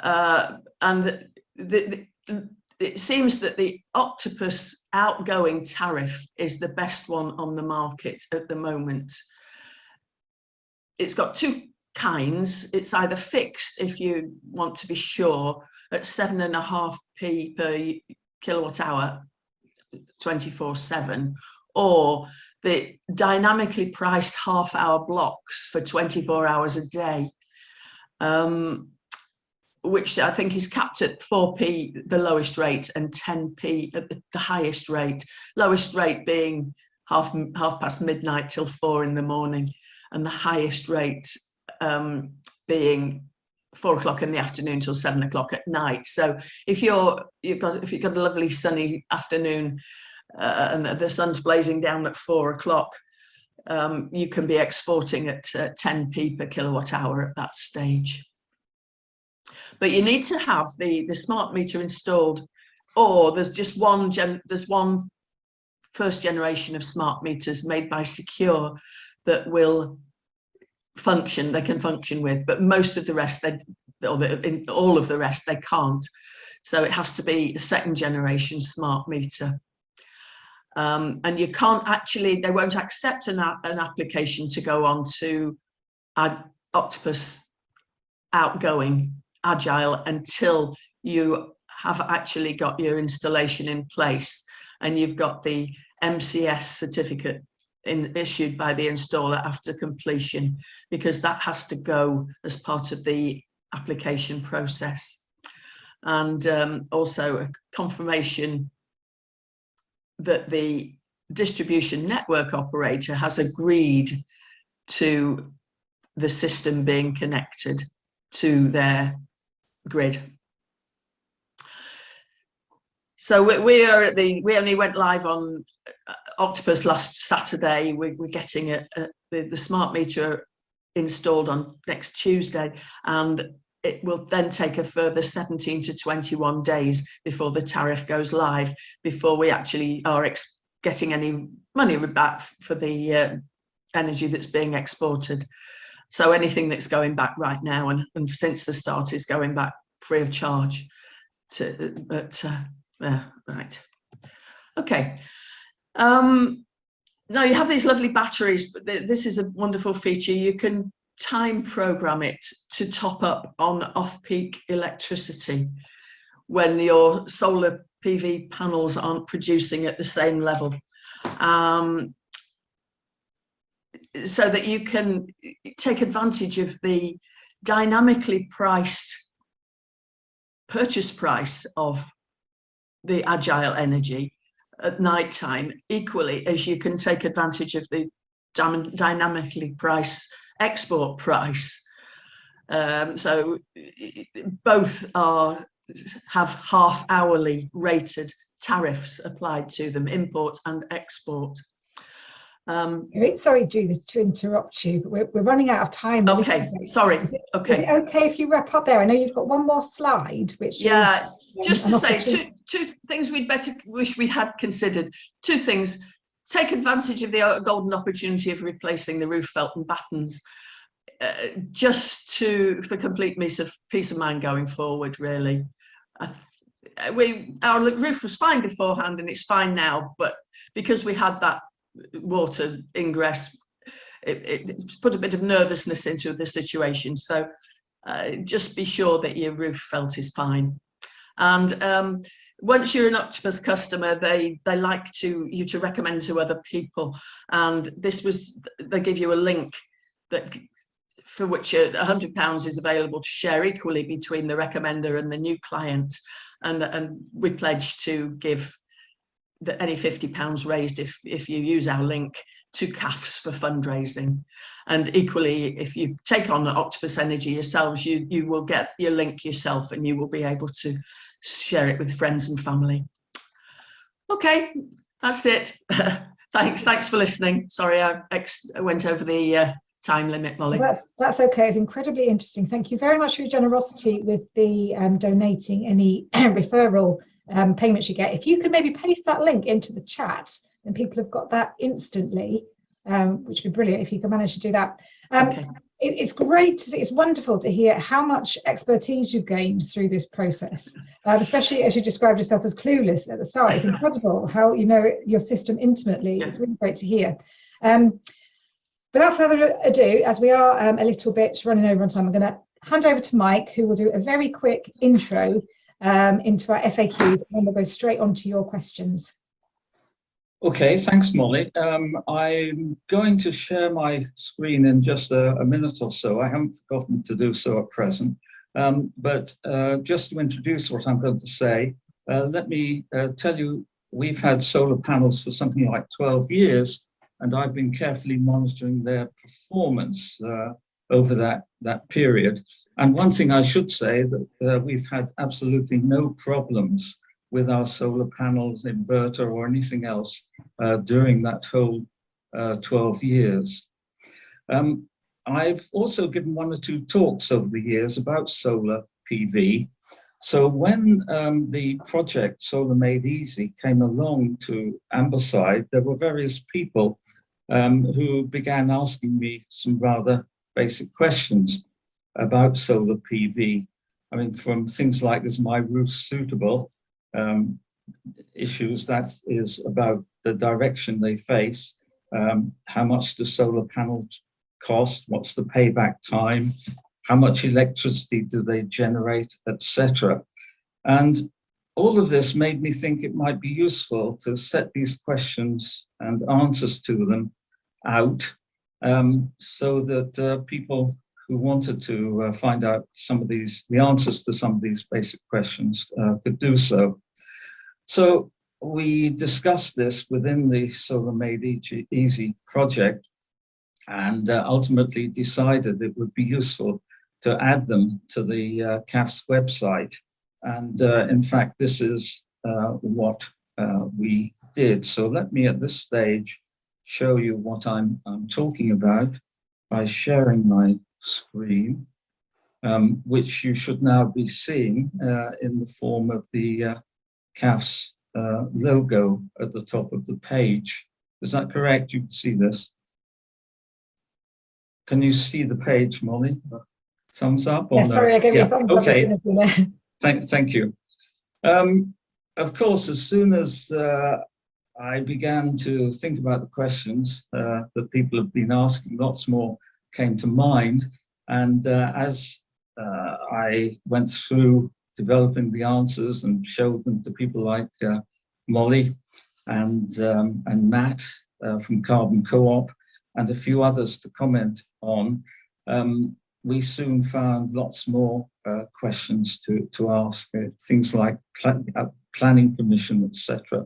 And it seems that the Octopus outgoing tariff is the best one on the market at the moment. It's got 2 kinds. It's either fixed if you want to be sure at 7.5p per kilowatt hour 24/7, or the dynamically priced half-hour blocks for 24 hours a day, which I think is capped at 4p, the lowest rate, and 10p at the highest rate. Lowest rate being half past midnight till 4 in the morning, and the highest rate being 4 o'clock in the afternoon till 7 o'clock at night. So if you've got a lovely sunny afternoon and the sun's blazing down at 4 o'clock, you can be exporting at 10p per kilowatt hour at that stage. But you need to have the smart meter installed, or there's one first generation of smart meters made by Secure that will function, they can function with, but most of the rest, all of the rest, they can't. So it has to be a second generation smart meter. And you can't actually, they won't accept an application to go on to Octopus Outgoing Agile until you have actually got your installation in place and you've got the MCS certificate issued by the installer after completion, because that has to go as part of the application process. And also a confirmation that the distribution network operator has agreed to the system being connected to their grid. So we only went live on Octopus last Saturday. We're getting the smart meter installed on next Tuesday, and it will then take a further 17 to 21 days before the tariff goes live, before we actually are getting any money back for the energy that's being exported. So anything that's going back right now, and since the start, is going back free of charge. Right. Okay. Now you have these lovely batteries, but this is a wonderful feature. You can time program it to top up on off-peak electricity when your solar PV panels aren't producing at the same level. So that you can take advantage of the dynamically priced purchase price of the agile energy at night time, equally as you can take advantage of the dynamically priced export price. So both have half-hourly rated tariffs applied to them, import and export. Sorry, Judith, to interrupt you, but we're running out of time. Okay, sorry. Okay. Is it okay if you wrap up there? I know you've got one more slide, which is just to say two things we'd wish we had considered. Two things: take advantage of the golden opportunity of replacing the roof felt and battens, just for complete peace of mind going forward. Really, our roof was fine beforehand, and it's fine now, but because we had that water ingress, it put a bit of nervousness into the situation. So just be sure that your roof felt is fine. And once you're an Octopus customer, they like you to recommend to other people. And they give you a link for which £100 is available to share equally between the recommender and the new client. And we pledge to give any £50 raised if you use our link to CAFs for fundraising. And equally, if you take on Octopus Energy yourselves, you will get your link yourself and you will be able to share it with friends and family. Okay, that's it. Thanks for listening. Sorry, I went over the time limit, Molly. Well, that's okay. It's incredibly interesting. Thank you very much for your generosity with the donating any referral payments you get. If you could maybe paste that link into the chat, then people have got that instantly, which would be brilliant if you can manage to do that. Okay. It's great to see, it's wonderful to hear how much expertise you've gained through this process, especially as you described yourself as clueless at the start. It's incredible how you know your system intimately. Yeah. It's really great to hear. Without further ado, as we are a little bit running over on time, I'm going to hand over to Mike, who will do a very quick intro into our FAQs, and then we'll go straight on to your questions. Okay, thanks, Molly. I'm going to share my screen in just a minute or so. I haven't forgotten to do so at present. But just to introduce what I'm going to say, let me tell you, we've had solar panels for something like 12 years, and I've been carefully monitoring their performance over that period. And one thing I should say that we've had absolutely no problems with our solar panels, inverter, or anything else during that whole 12 years. I've also given one or two talks over the years about solar PV. So when the project Solar Made Easy came along to Ambleside, there were various people who began asking me some rather basic questions about solar PV. I mean, from things like, is my roof suitable? Issues that is about the direction they face, how much do solar panels cost, what's the payback time, how much electricity do they generate, etc. And all of this made me think it might be useful to set these questions and answers to them out so that people who wanted to find out the answers to some of these basic questions could do so. So we discussed this within the Solar Made Easy project and ultimately decided it would be useful to add them to the CAF's website. And in fact, this is what we did. So let me at this stage show you what I'm talking about by sharing my screen, which you should now be seeing in the form of the CAF's logo at the top of the page. Is that correct? You can see this. Can you see the page, Molly? Thumbs up? Or yeah, sorry, I gave you a thumbs up. Okay. Thank you. Of course, as soon as I began to think about the questions that people have been asking, lots more came to mind. And as I went through developing the answers and showed them to people like Molly and Matt from Carbon Co-op and a few others to comment on, we soon found lots more questions to ask, things like planning permission, etc.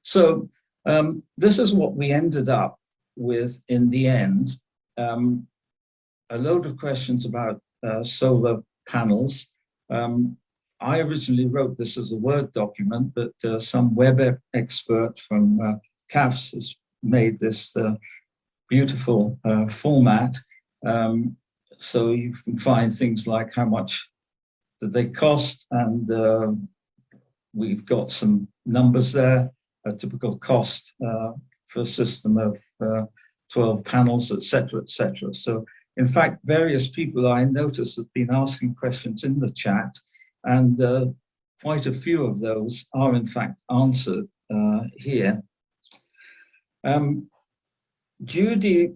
So this is what we ended up with in the end, a load of questions about solar panels. I originally wrote this as a Word document, but some web expert from CAFS has made this beautiful format. So you can find things like how much did they cost, and we've got some numbers there, a typical cost for a system of 12 panels, etc., etc. So in fact, various people I noticed have been asking questions in the chat, and quite a few of those are in fact answered here. Judy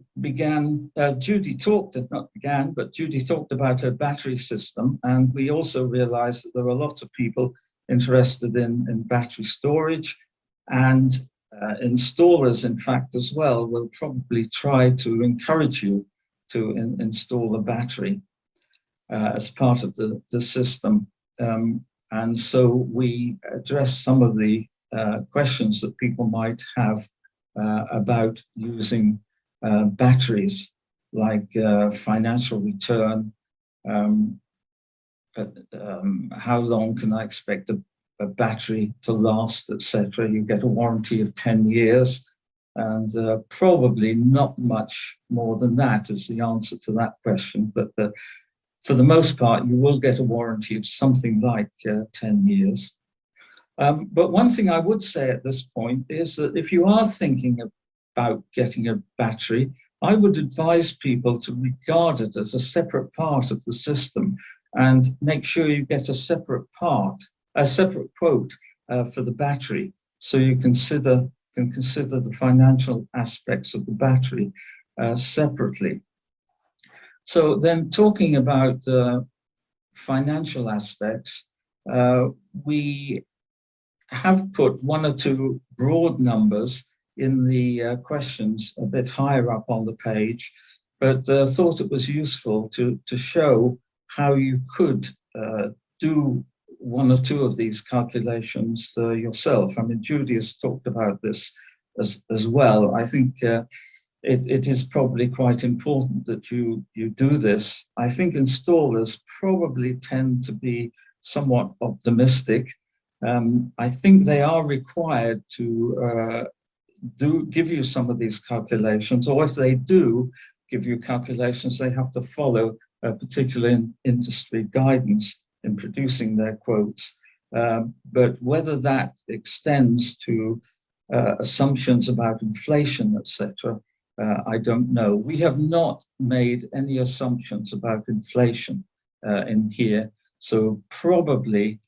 talked about her battery system, and we also realized that there are lots of people interested in battery storage, and installers, in fact, as well, will probably try to encourage you to install a battery as part of the system. And so we addressed some of the questions that people might have about using batteries, like financial return, how long can I expect a battery to last, etc. You get a warranty of 10 years, and probably not much more than that is the answer to that question. But for the most part, you will get a warranty of something like 10 years. But one thing I would say at this point is that if you are thinking about getting a battery, I would advise people to regard it as a separate part of the system and make sure you get a separate quote for the battery, so you can consider the financial aspects of the battery separately. So then, talking about financial aspects, we have put one or two broad numbers in the questions a bit higher up on the page, but thought it was useful to show how you could do one or two of these calculations yourself. I mean, Judy has talked about this as well. I think it is probably quite important that you do this. I think installers probably tend to be somewhat optimistic. I think they are required to give you some of these calculations, or if they do give you calculations, they have to follow a particular industry guidance in producing their quotes. But whether that extends to assumptions about inflation, etc., I don't know. We have not made any assumptions about inflation in here, so probably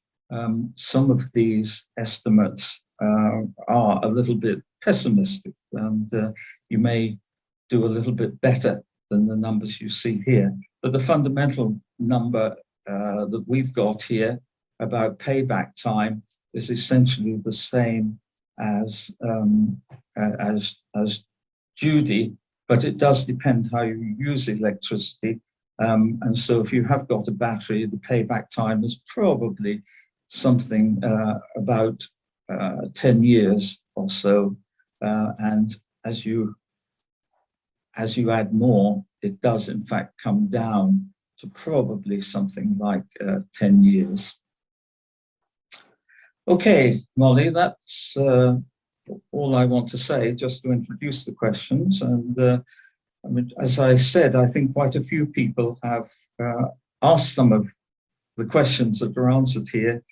some of these estimates are a little bit pessimistic, and you may do a little bit better than the numbers you see here. But the fundamental number that we've got here about payback time is essentially the same as Judy, but it does depend how you use electricity. And so if you have got a battery, the payback time is probably something about 10 years or so. And as you add more, it does in fact come down to probably something like 10 years. Okay, Molly, that's all I want to say, just to introduce the questions. And I mean, as I said, I think quite a few people have asked some of the questions that are answered here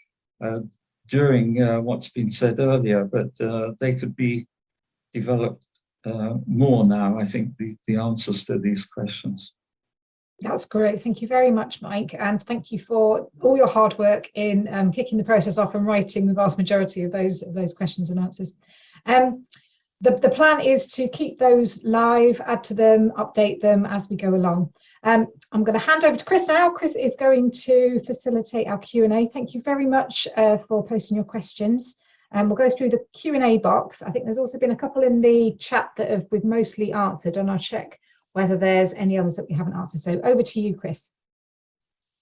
during what's been said earlier, but they could be developed more now, I think, the answers to these questions. That's great. Thank you very much, Mike. And thank you for all your hard work in kicking the process off and writing the vast majority of those questions and answers. The plan is to keep those live, add to them, update them as we go along. I'm going to hand over to Chris now. Chris is going to facilitate our Q&A. Thank you very much for posting your questions. We'll go through the Q&A box. I think there's also been a couple in the chat that we've mostly answered, and I'll check whether there's any others that we haven't answered. So over to you, Chris.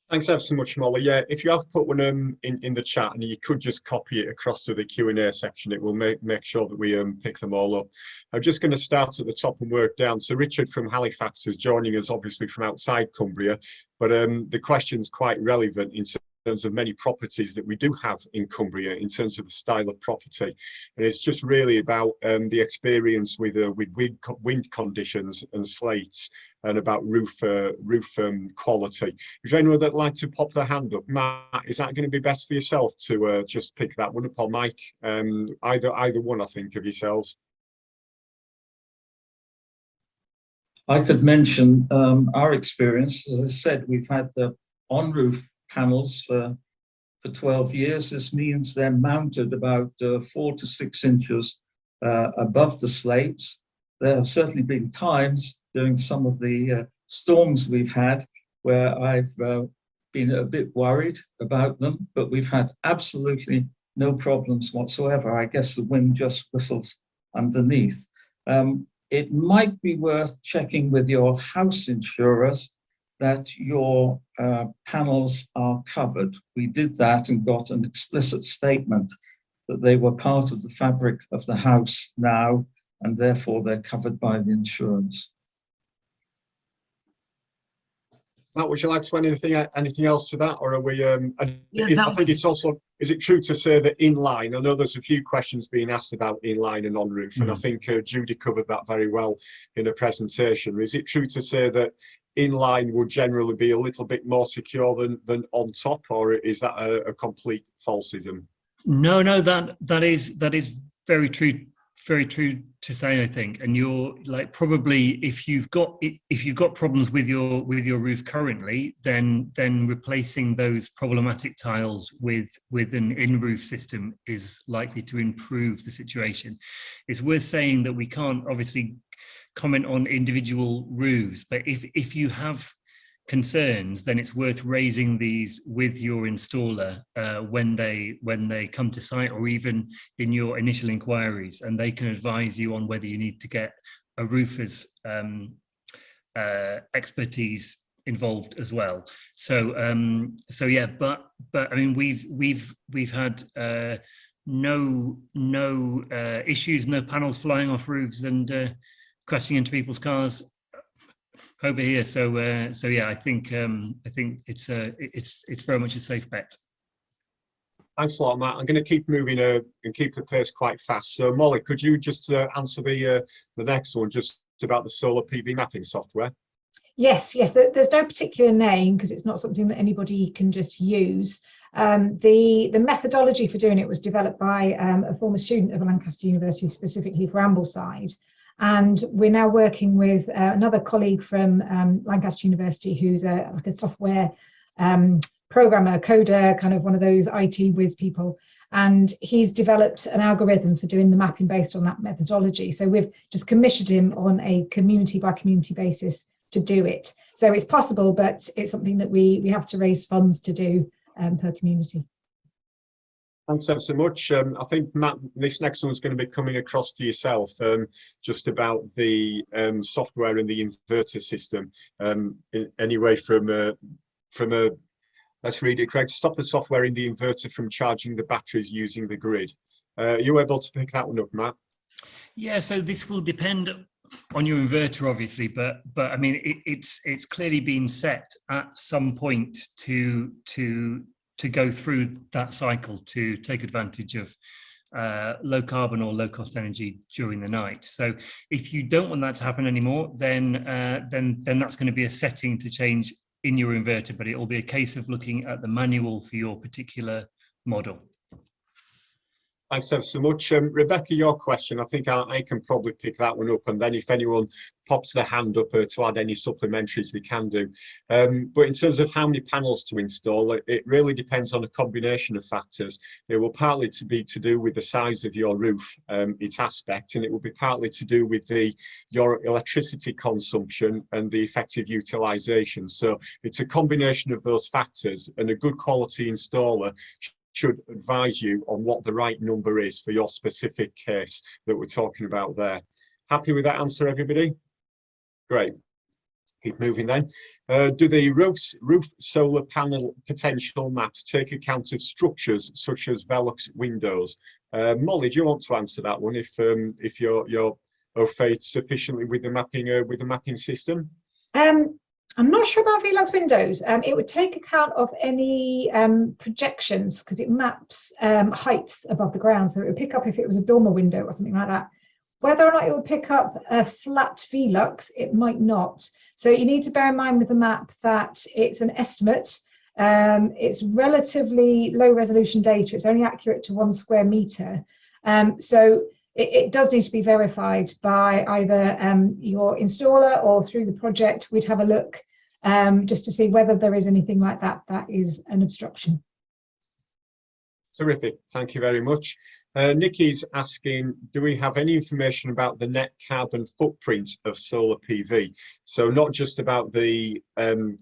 Thanks ever so much, Molly. Yeah, if you have put one in the chat, and you could just copy it across to the Q&A section, it will make sure that we pick them all up. I'm just going to start at the top and work down. So Richard from Halifax is joining us, obviously from outside Cumbria, but the question's quite relevant in terms of many properties that we do have in Cumbria in terms of the style of property, and it's just really about the experience with wind conditions and slates, and about roof quality. Is there anyone that'd like to pop their hand up? Matt, is that going to be best for yourself to just pick that one up, or Mike? Either one, I think, of yourselves. I could mention our experience. As I said, we've had the on-roof panels for 12 years. This means they're mounted about 4 to 6 inches above the slates. There have certainly been times during some of the storms we've had where I've been a bit worried about them, but we've had absolutely no problems whatsoever. I guess the wind just whistles underneath. It might be worth checking with your house insurers that your panels are covered. We did that and got an explicit statement that they were part of the fabric of the house now, and therefore they're covered by the insurance. Matt, would you like to add anything else to that, or are we? Yeah, I think it's also, is it true to say that inline? I know there's a few questions being asked about inline and on roof, and I think Judy covered that very well in her presentation. Is it true to say that inline would generally be a little bit more secure than on top, or is that a complete falsism? No, that is very true. Very true to say, I think. And you're like, probably if you've got problems with your roof currently, then replacing those problematic tiles with an in-roof system is likely to improve the situation. It's worth saying that we can't obviously comment on individual roofs, but if you have concerns, then it's worth raising these with your installer when they come to site, or even in your initial inquiries, and they can advise you on whether you need to get a roofer's expertise involved as well. So yeah, but I mean, we've had no issues, no panels flying off roofs and crashing into people's cars over here. So yeah, I think it's very much a safe bet. Thanks a lot, Matt. I'm going to keep moving and keep the pace quite fast. So Molly, could you just answer the next one, just about the solar PV mapping software? Yes. There's no particular name because it's not something that anybody can just use. The methodology for doing it was developed by a former student of Lancaster University, specifically for Ambleside. And we're now working with another colleague from Lancaster University who's like a software programmer, coder, kind of one of those IT whiz people. And he's developed an algorithm for doing the mapping based on that methodology. So we've just commissioned him on a community by community basis to do it. So it's possible, but it's something that we have to raise funds to do per community. Thanks ever so much. I think, Matt, this next one is going to be coming across to yourself, just about the software in the inverter system. Anyway, from a, let's read it correct, stop the software in the inverter from charging the batteries using the grid. Are you able to pick that one up, Matt? Yeah, so this will depend on your inverter, obviously, but I mean, it's clearly been set at some point to go through that cycle to take advantage of low carbon or low cost energy during the night. So if you don't want that to happen anymore, then that's going to be a setting to change in your inverter, but it will be a case of looking at the manual for your particular model. Thanks ever so much. Rebecca, your question, I think I can probably pick that one up, and then if anyone pops their hand up to add any supplementaries, they can do. But in terms of how many panels to install, it really depends on a combination of factors. It will partly be to do with the size of your roof, its aspect, and it will be partly to do with your electricity consumption and the effective utilisation. So it's a combination of those factors, and a good quality installer should advise you on what the right number is for your specific case that we're talking about there. Happy with that answer, everybody? Great. Keep moving then. Do the roof solar panel potential maps take account of structures such as Velux windows? Molly, do you want to answer that one if you're au fait sufficiently with the mapping system? I'm not sure about Velux windows. It would take account of any projections because it maps heights above the ground. So it would pick up if it was a dormer window or something like that. Whether or not it would pick up a flat Velux, it might not. So you need to bear in mind with the map that it's an estimate. It's relatively low resolution data. It's only accurate to 1 square metre. So it does need to be verified by either your installer or through the project. We'd have a look just to see whether there is anything like that that is an obstruction. Terrific, thank you very much. Nikki's asking, do we have any information about the net carbon footprint of solar PV? So not just about the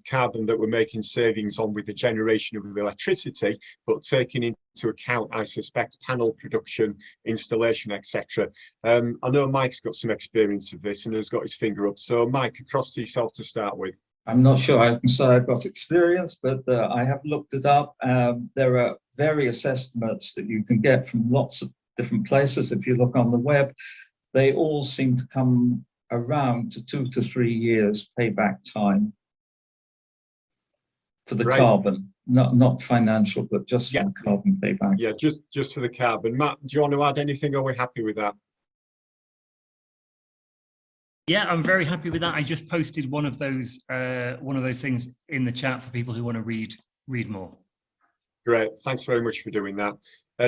carbon that we're making savings on with the generation of electricity, but taking into account, I suspect, panel production, installation, etc. I know Mike's got some experience of this and has got his finger up. So Mike, across to yourself to start with. I'm not sure I can say I've got experience, but I have looked it up. There are various estimates that you can get from lots of different places. If you look on the web, they all seem to come around to 2 to 3 years payback time for the carbon, not financial, but just for the carbon payback. Yeah, just for the carbon. Matt, do you want to add anything, or are we happy with that? Yeah, I'm very happy with that. I just posted one of those things in the chat for people who want to read more. Great, thanks very much for doing that.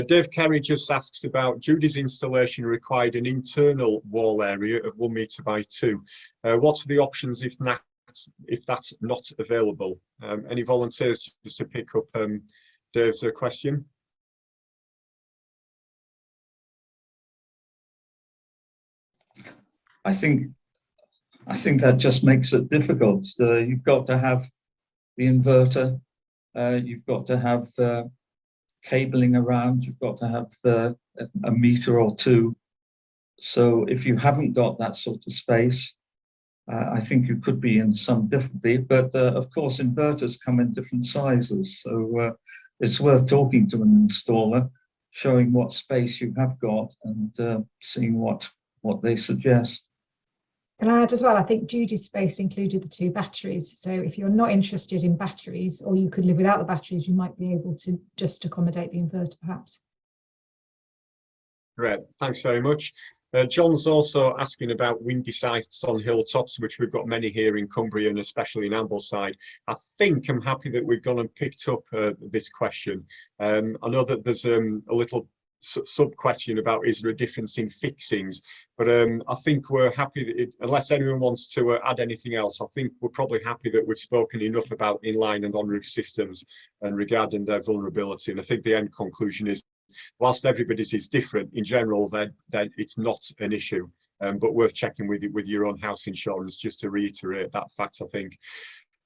Dave Carey just asks about Judy's installation required an internal wall area of 1 metre by 2. What are the options if that's not available? Any volunteers just to pick up Dave's question? I think that just makes it difficult. You've got to have the inverter, you've got to have cabling around, you've got to have a meter or two. So if you haven't got that sort of space, I think you could be in some difficulty, but of course inverters come in different sizes, so it's worth talking to an installer, showing what space you have got and seeing what they suggest. Can I add as well, I think Judy's space included the 2 batteries, so if you're not interested in batteries, or you could live without the batteries, you might be able to just accommodate the inverter perhaps. Great, thanks very much. John's also asking about windy sites on hilltops, which we've got many here in Cumbria and especially in Ambleside. I think I'm happy that we've gone and picked up this question. I know that there's a little sub-question about is there a difference in fixings, but I think we're happy that unless anyone wants to add anything else, I think we're probably happy that we've spoken enough about inline and on-roof systems and regarding their vulnerability. And I think the end conclusion is, whilst everybody's is different, in general, then it's not an issue, but worth checking with your own house insurance, just to reiterate that fact, I think.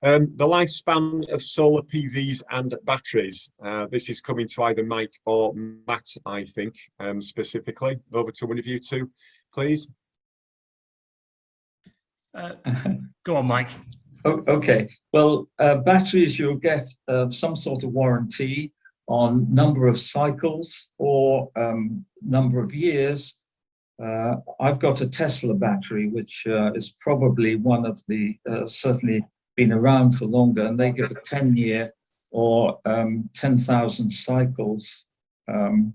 The lifespan of solar PVs and batteries. This is coming to either Mike or Matt, I think, specifically. Over to one of you two, please. Go on, Mike. Okay, well, batteries, you'll get some sort of warranty on number of cycles or number of years. I've got a Tesla battery, which is probably one of the, certainly been around for longer, and they give a 10-year or 10,000 cycles, or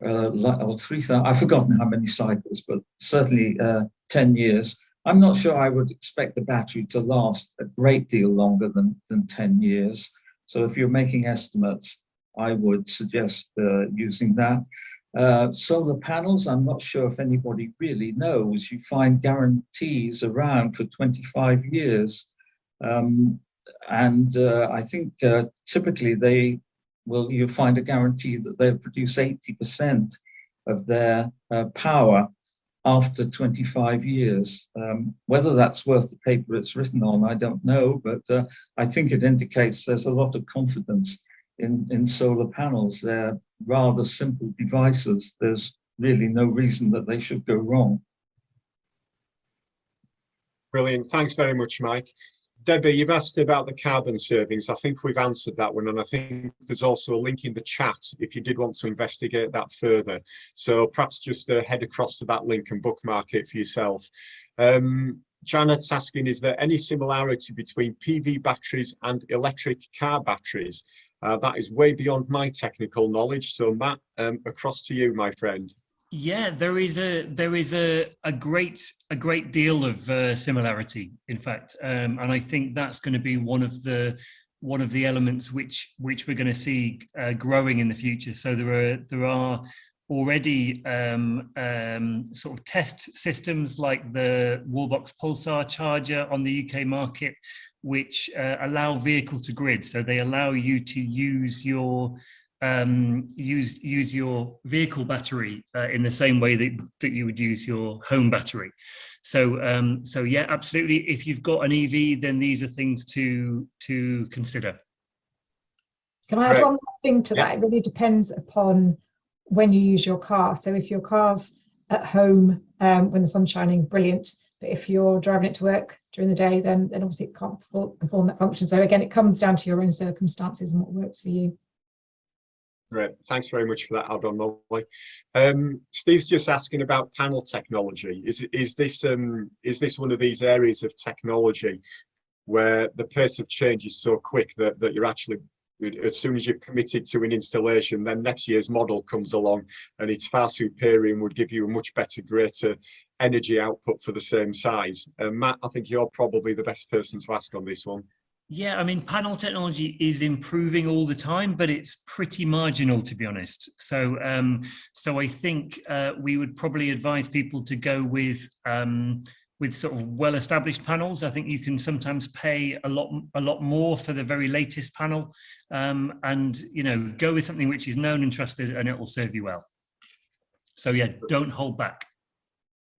3,000, I've forgotten how many cycles, but certainly 10 years. I'm not sure I would expect the battery to last a great deal longer than 10 years. So if you're making estimates, I would suggest using that. Solar panels, I'm not sure if anybody really knows. You find guarantees around for 25 years. I think typically you'll find a guarantee that they'll produce 80% of their power after 25 years. Whether that's worth the paper it's written on, I don't know, but I think it indicates there's a lot of confidence in solar panels. They're rather simple devices. There's really no reason that they should go wrong. Brilliant. Thanks very much, Mike. Debbie, you've asked about the carbon savings. I think we've answered that one, and I think there's also a link in the chat if you did want to investigate that further. So perhaps just head across to that link and bookmark it for yourself. Janet's asking, is there any similarity between PV batteries and electric car batteries? That is way beyond my technical knowledge. So Matt, across to you, my friend. Yeah, there is a great deal of similarity, in fact, and I think that's going to be one of the elements which we're going to see growing in the future. So there are already sort of test systems like the Wallbox Pulsar charger on the UK market, which allow vehicle to grid. So they allow you to use your use your vehicle battery in the same way that you would use your home battery. So so yeah, absolutely. If you've got an EV, then these are things to consider. Can I add one more thing to that? It really depends upon when you use your car. So if your car's at home when the sun's shining, brilliant. But if you're driving it to work during the day, then obviously it can't perform that function. So again, it comes down to your own circumstances and what works for you. Great, thanks very much for that add-on, Molly. Steve's just asking about panel technology. Is this one of these areas of technology where the pace of change is so quick that you're actually, as soon as you've committed to an installation, then next year's model comes along and it's far superior and would give you a much better, greater energy output for the same size? Matt, I think you're probably the best person to ask on this one. Yeah, I mean, panel technology is improving all the time, but it's pretty marginal, to be honest. So, so I think we would probably advise people to go with sort of well-established panels. I think you can sometimes pay a lot more for the very latest panel, and go with something which is known and trusted, and it will serve you well. So yeah, don't hold back.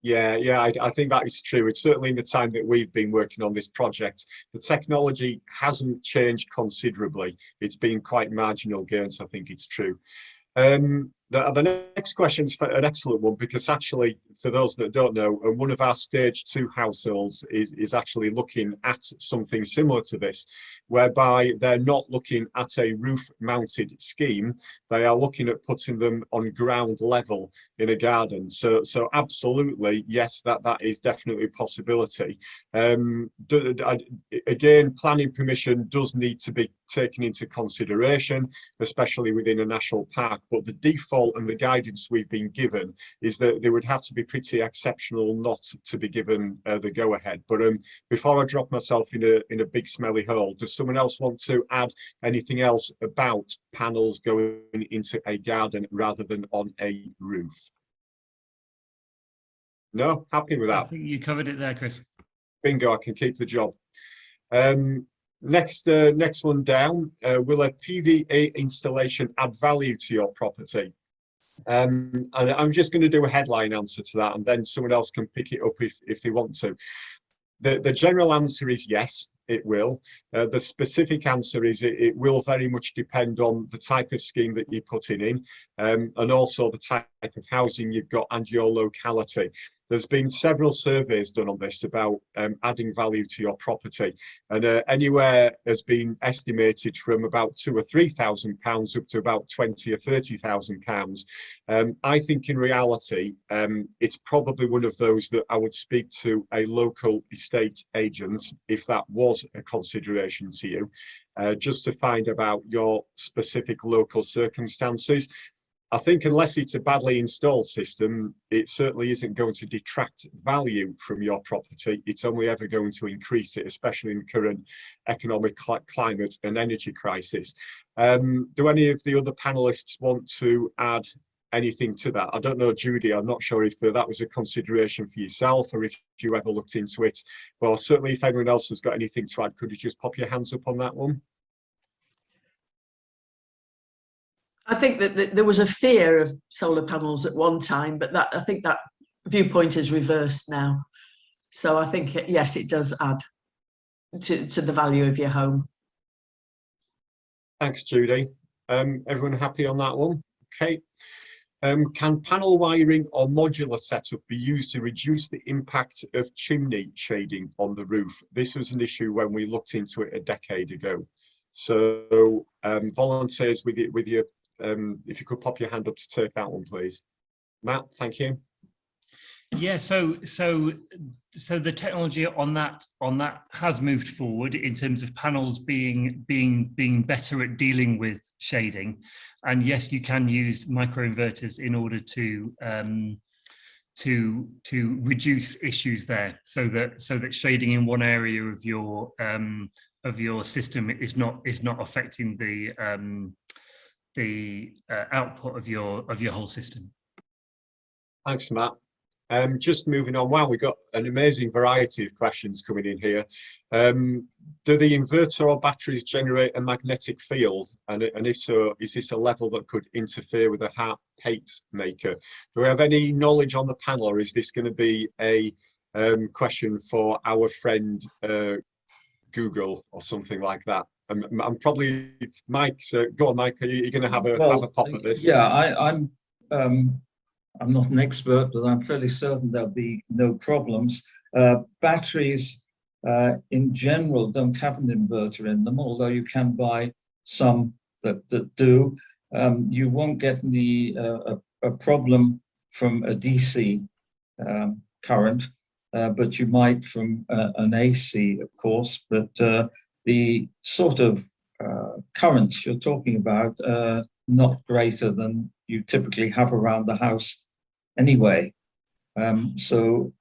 Yeah, I think that is true. It's certainly in the time that we've been working on this project, the technology hasn't changed considerably. It's been quite marginal gains, I think it's true. The next question is an excellent one, because actually, for those that don't know, one of our stage 2 households is actually looking at something similar to this, whereby they're not looking at a roof mounted scheme, they are looking at putting them on ground level in a garden. So absolutely, yes, that is definitely a possibility. Again, planning permission does need to be taken into consideration, especially within a national park, but the default and the guidance we've been given is that they would have to be pretty exceptional not to be given the go-ahead. But before I drop myself in a big smelly hole, does someone else want to add anything else about panels going into a garden rather than on a roof? No, happy with I that. think you covered it there, Chris. Bingo, I can keep the job. Next one down, will a PV installation add value to your property? And I'm just going to do a headline answer to that, and then someone else can pick it up if they want to. The general answer is yes, it will. The specific answer is it will very much depend on the type of scheme that you're putting in, and also the type of housing you've got and your locality. There's been several surveys done on this about adding value to your property, and anywhere has been estimated from about £2,000 or £3,000 up to about £20,000 or £30,000. I think in reality, it's probably one of those that I would speak to a local estate agent if that was a consideration to you, just to find about your specific local circumstances. I think unless it's a badly installed system, it certainly isn't going to detract value from your property. It's only ever going to increase it, especially in the current economic climate and energy crisis. Do any of the other panelists want to add anything to that? I don't know, Judy, I'm not sure if that was a consideration for yourself or if you ever looked into it. Well, certainly if anyone else has got anything to add, could you just pop your hands up on that one? I think that there was a fear of solar panels at one time, but I think that viewpoint is reversed now. So I think, yes, it does add to the value of your home. Thanks, Judy. Everyone happy on that one? Okay. Can panel wiring or modular setup be used to reduce the impact of chimney shading on the roof? This was an issue when we looked into it a decade ago. So volunteers with your if you could pop your hand up to take that one, please. Matt, thank you. Yeah, so the technology on that has moved forward in terms of panels being better at dealing with shading, and yes, you can use microinverters in order to reduce issues there, so that shading in one area of your system is not affecting the output of your whole system. Thanks, Matt. Just moving on. Wow, we've got an amazing variety of questions coming in here. Do the inverter or batteries generate a magnetic field? And if so, is this a level that could interfere with a heart pacemaker? Do we have any knowledge on the panel, or is this going to be a question for our friend Google or something like that? I'm probably Mike. So go on, Mike. Are you going to have a pop at this? Yeah, I'm not an expert, but I'm fairly certain there'll be no problems. Batteries in general don't have an inverter in them, although you can buy some that do. You won't get a problem from a DC current, but you might from an AC, of course. But the sort of currents you're talking about not greater than you typically have around the house anyway. So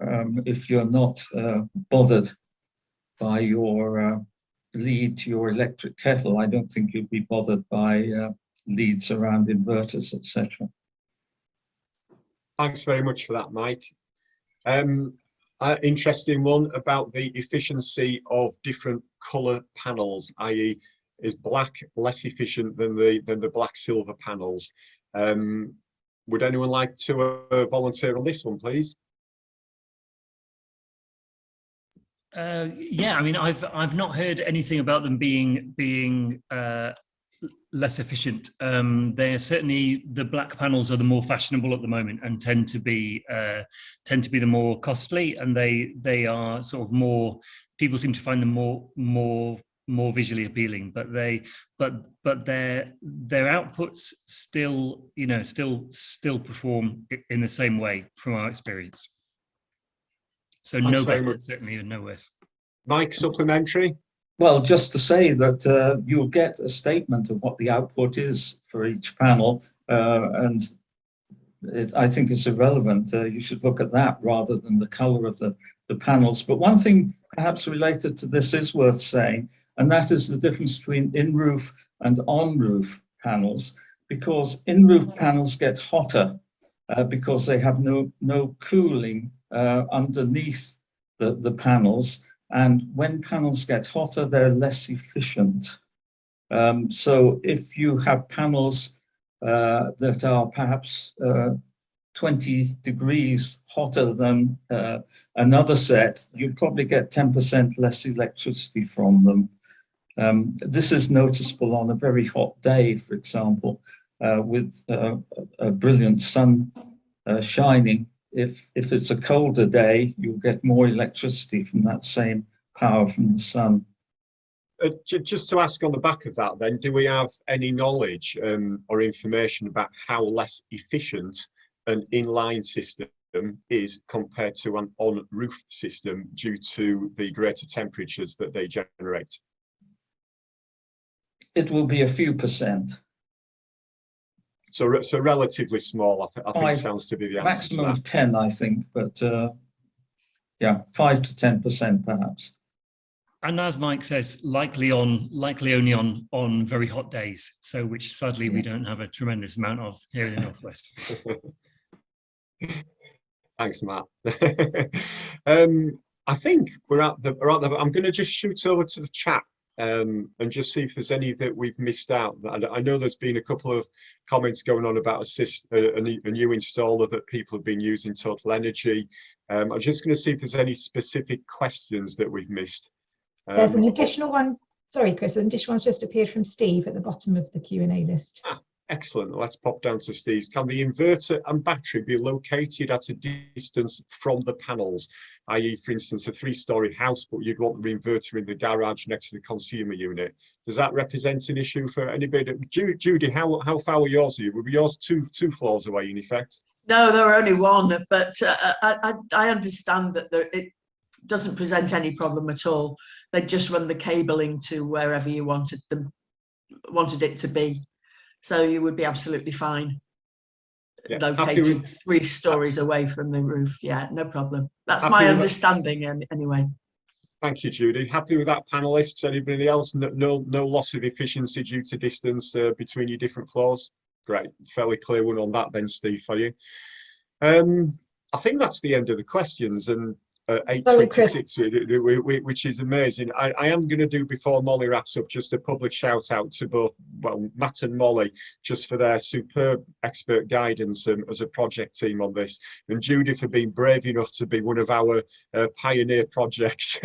if you're not bothered by your lead to your electric kettle, I don't think you'd be bothered by leads around inverters, etc. Thanks very much for that, Mike. Interesting one about the efficiency of different colour panels, i.e. is black less efficient than the black silver panels? Would anyone like to volunteer on this one, please? Yeah, I mean, I've not heard anything about them being less efficient. They're certainly, the black panels are the more fashionable at the moment and tend to be the more costly, and they are sort of more, people seem to find them more visually appealing, but their outputs still, you know, still perform in the same way from our experience. So Thanks no very better, much. certainly, and no worse. Mike, supplementary? Well, just to say that you'll get a statement of what the output is for each panel, and I think it's irrelevant. You should look at that rather than the color of the panels. But one thing perhaps related to this is worth saying, and that is the difference between in-roof and on-roof panels, because in-roof panels get hotter because they have no cooling underneath the panels. And when panels get hotter, they're less efficient. So if you have panels that are perhaps 20 degrees hotter than another set, you probably get 10% less electricity from them. This is noticeable on a very hot day, for example, with a brilliant sun shining. If it's a colder day, you'll get more electricity from that same power from the sun. Just to ask on the back of that then, do we have any knowledge or information about how less efficient an inline system is compared to an on-roof system due to the greater temperatures that they generate? It will be a few percent. So relatively small, I think sounds to be the answer. Maximum of 10, I think, but yeah, 5 to 10% perhaps. And as Mike says, likely only on very hot days, so which sadly we don't have a tremendous amount of here in the Northwest. Thanks, Matt. I think we're at the. I'm going to just shoot over to the chat and just see if there's any that we've missed out. I know there's been a couple of comments going on about a new installer that people have been using, Total Energy. I'm just going to see if there's any specific questions that we've missed. There's an additional one. Sorry, Chris, an additional one's just appeared from Steve at the bottom of the Q&A list. Excellent. Let's pop down to Steve's. Can the inverter and battery be located at a distance from the panels? I.e., for instance, a 3-story house, but you'd want the inverter in the garage next to the consumer unit. Does that represent an issue for anybody? Judy, how far were yours? Were yours two floors away in effect? No, there were only one, but I understand that it doesn't present any problem at all. They just run the cabling to wherever you wanted it to be. So you would be absolutely fine. Yeah, located 3 stories away from the roof. Yeah, no problem. That's my understanding anyway. Thank you, Judy. Happy with that, panelists? Anybody else? No loss of efficiency due to distance between your different floors? Great. Fairly clear one on that then, Steve, for you. I think that's the end of the questions. And 8:26, which is amazing. I am going to do, before Molly wraps up, just a public shout out to both, well, Matt and Molly, just for their superb expert guidance as a project team on this, and Judy for being brave enough to be one of our pioneer projects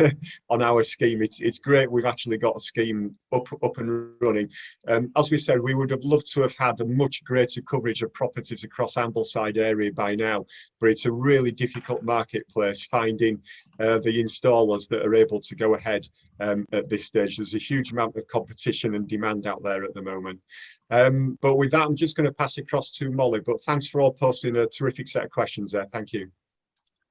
on our scheme. It's great we've actually got a scheme up and running. As we said, we would have loved to have had a much greater coverage of properties across Ambleside area by now, but it's a really difficult marketplace finding the installers that are able to go ahead at this stage. There's a huge amount of competition and demand out there at the moment. But with that, I'm just going to pass it across to Molly. But thanks for all posting a terrific set of questions there. Thank you.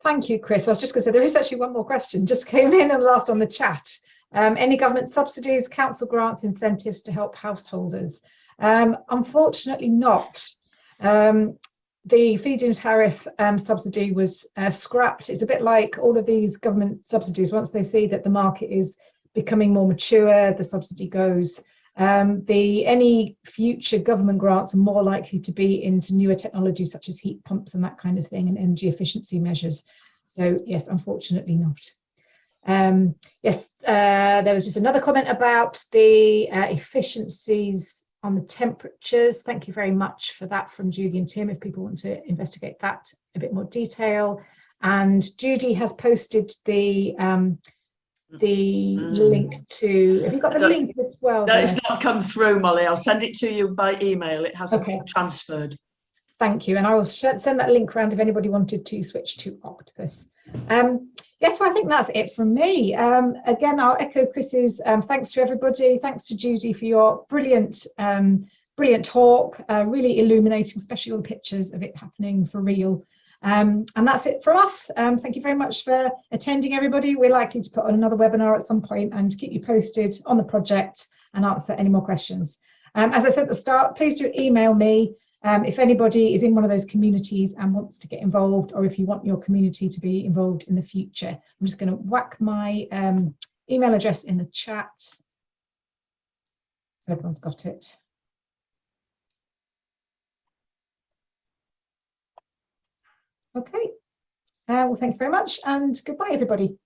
Thank you, Chris. I was just going to say there is actually one more question just came in and last on the chat. Any government subsidies, council grants, incentives to help householders? Unfortunately not. The feed-in tariff subsidy was scrapped. It's a bit like all of these government subsidies. Once they see that the market is becoming more mature, the subsidy goes. Any future government grants are more likely to be into newer technologies such as heat pumps and that kind of thing, and energy efficiency measures. So yes, unfortunately not. Yes, there was just another comment about the efficiencies on the temperatures. Thank you very much for that from Judy and Tim, if people want to investigate that a bit more detail. And Judy has posted the the link to, have you got the link as well? No, there? it's not come through, Molly. I'll send it to you by email. It hasn't transferred. Thank you. And I will send that link around if anybody wanted to switch to Octopus. Yes, so I think that's it from me. Again, I'll echo Chris's thanks to everybody. Thanks to Judy for your brilliant talk, really illuminating, especially all the pictures of it happening for real. And that's it from us. Thank you very much for attending, everybody. We're likely to put on another webinar at some point and keep you posted on the project and answer any more questions. As I said at the start, please do email me if anybody is in one of those communities and wants to get involved, or if you want your community to be involved in the future. I'm just going to whack my email address in the chat so everyone's got it. Okay, well, thank you very much and goodbye, everybody.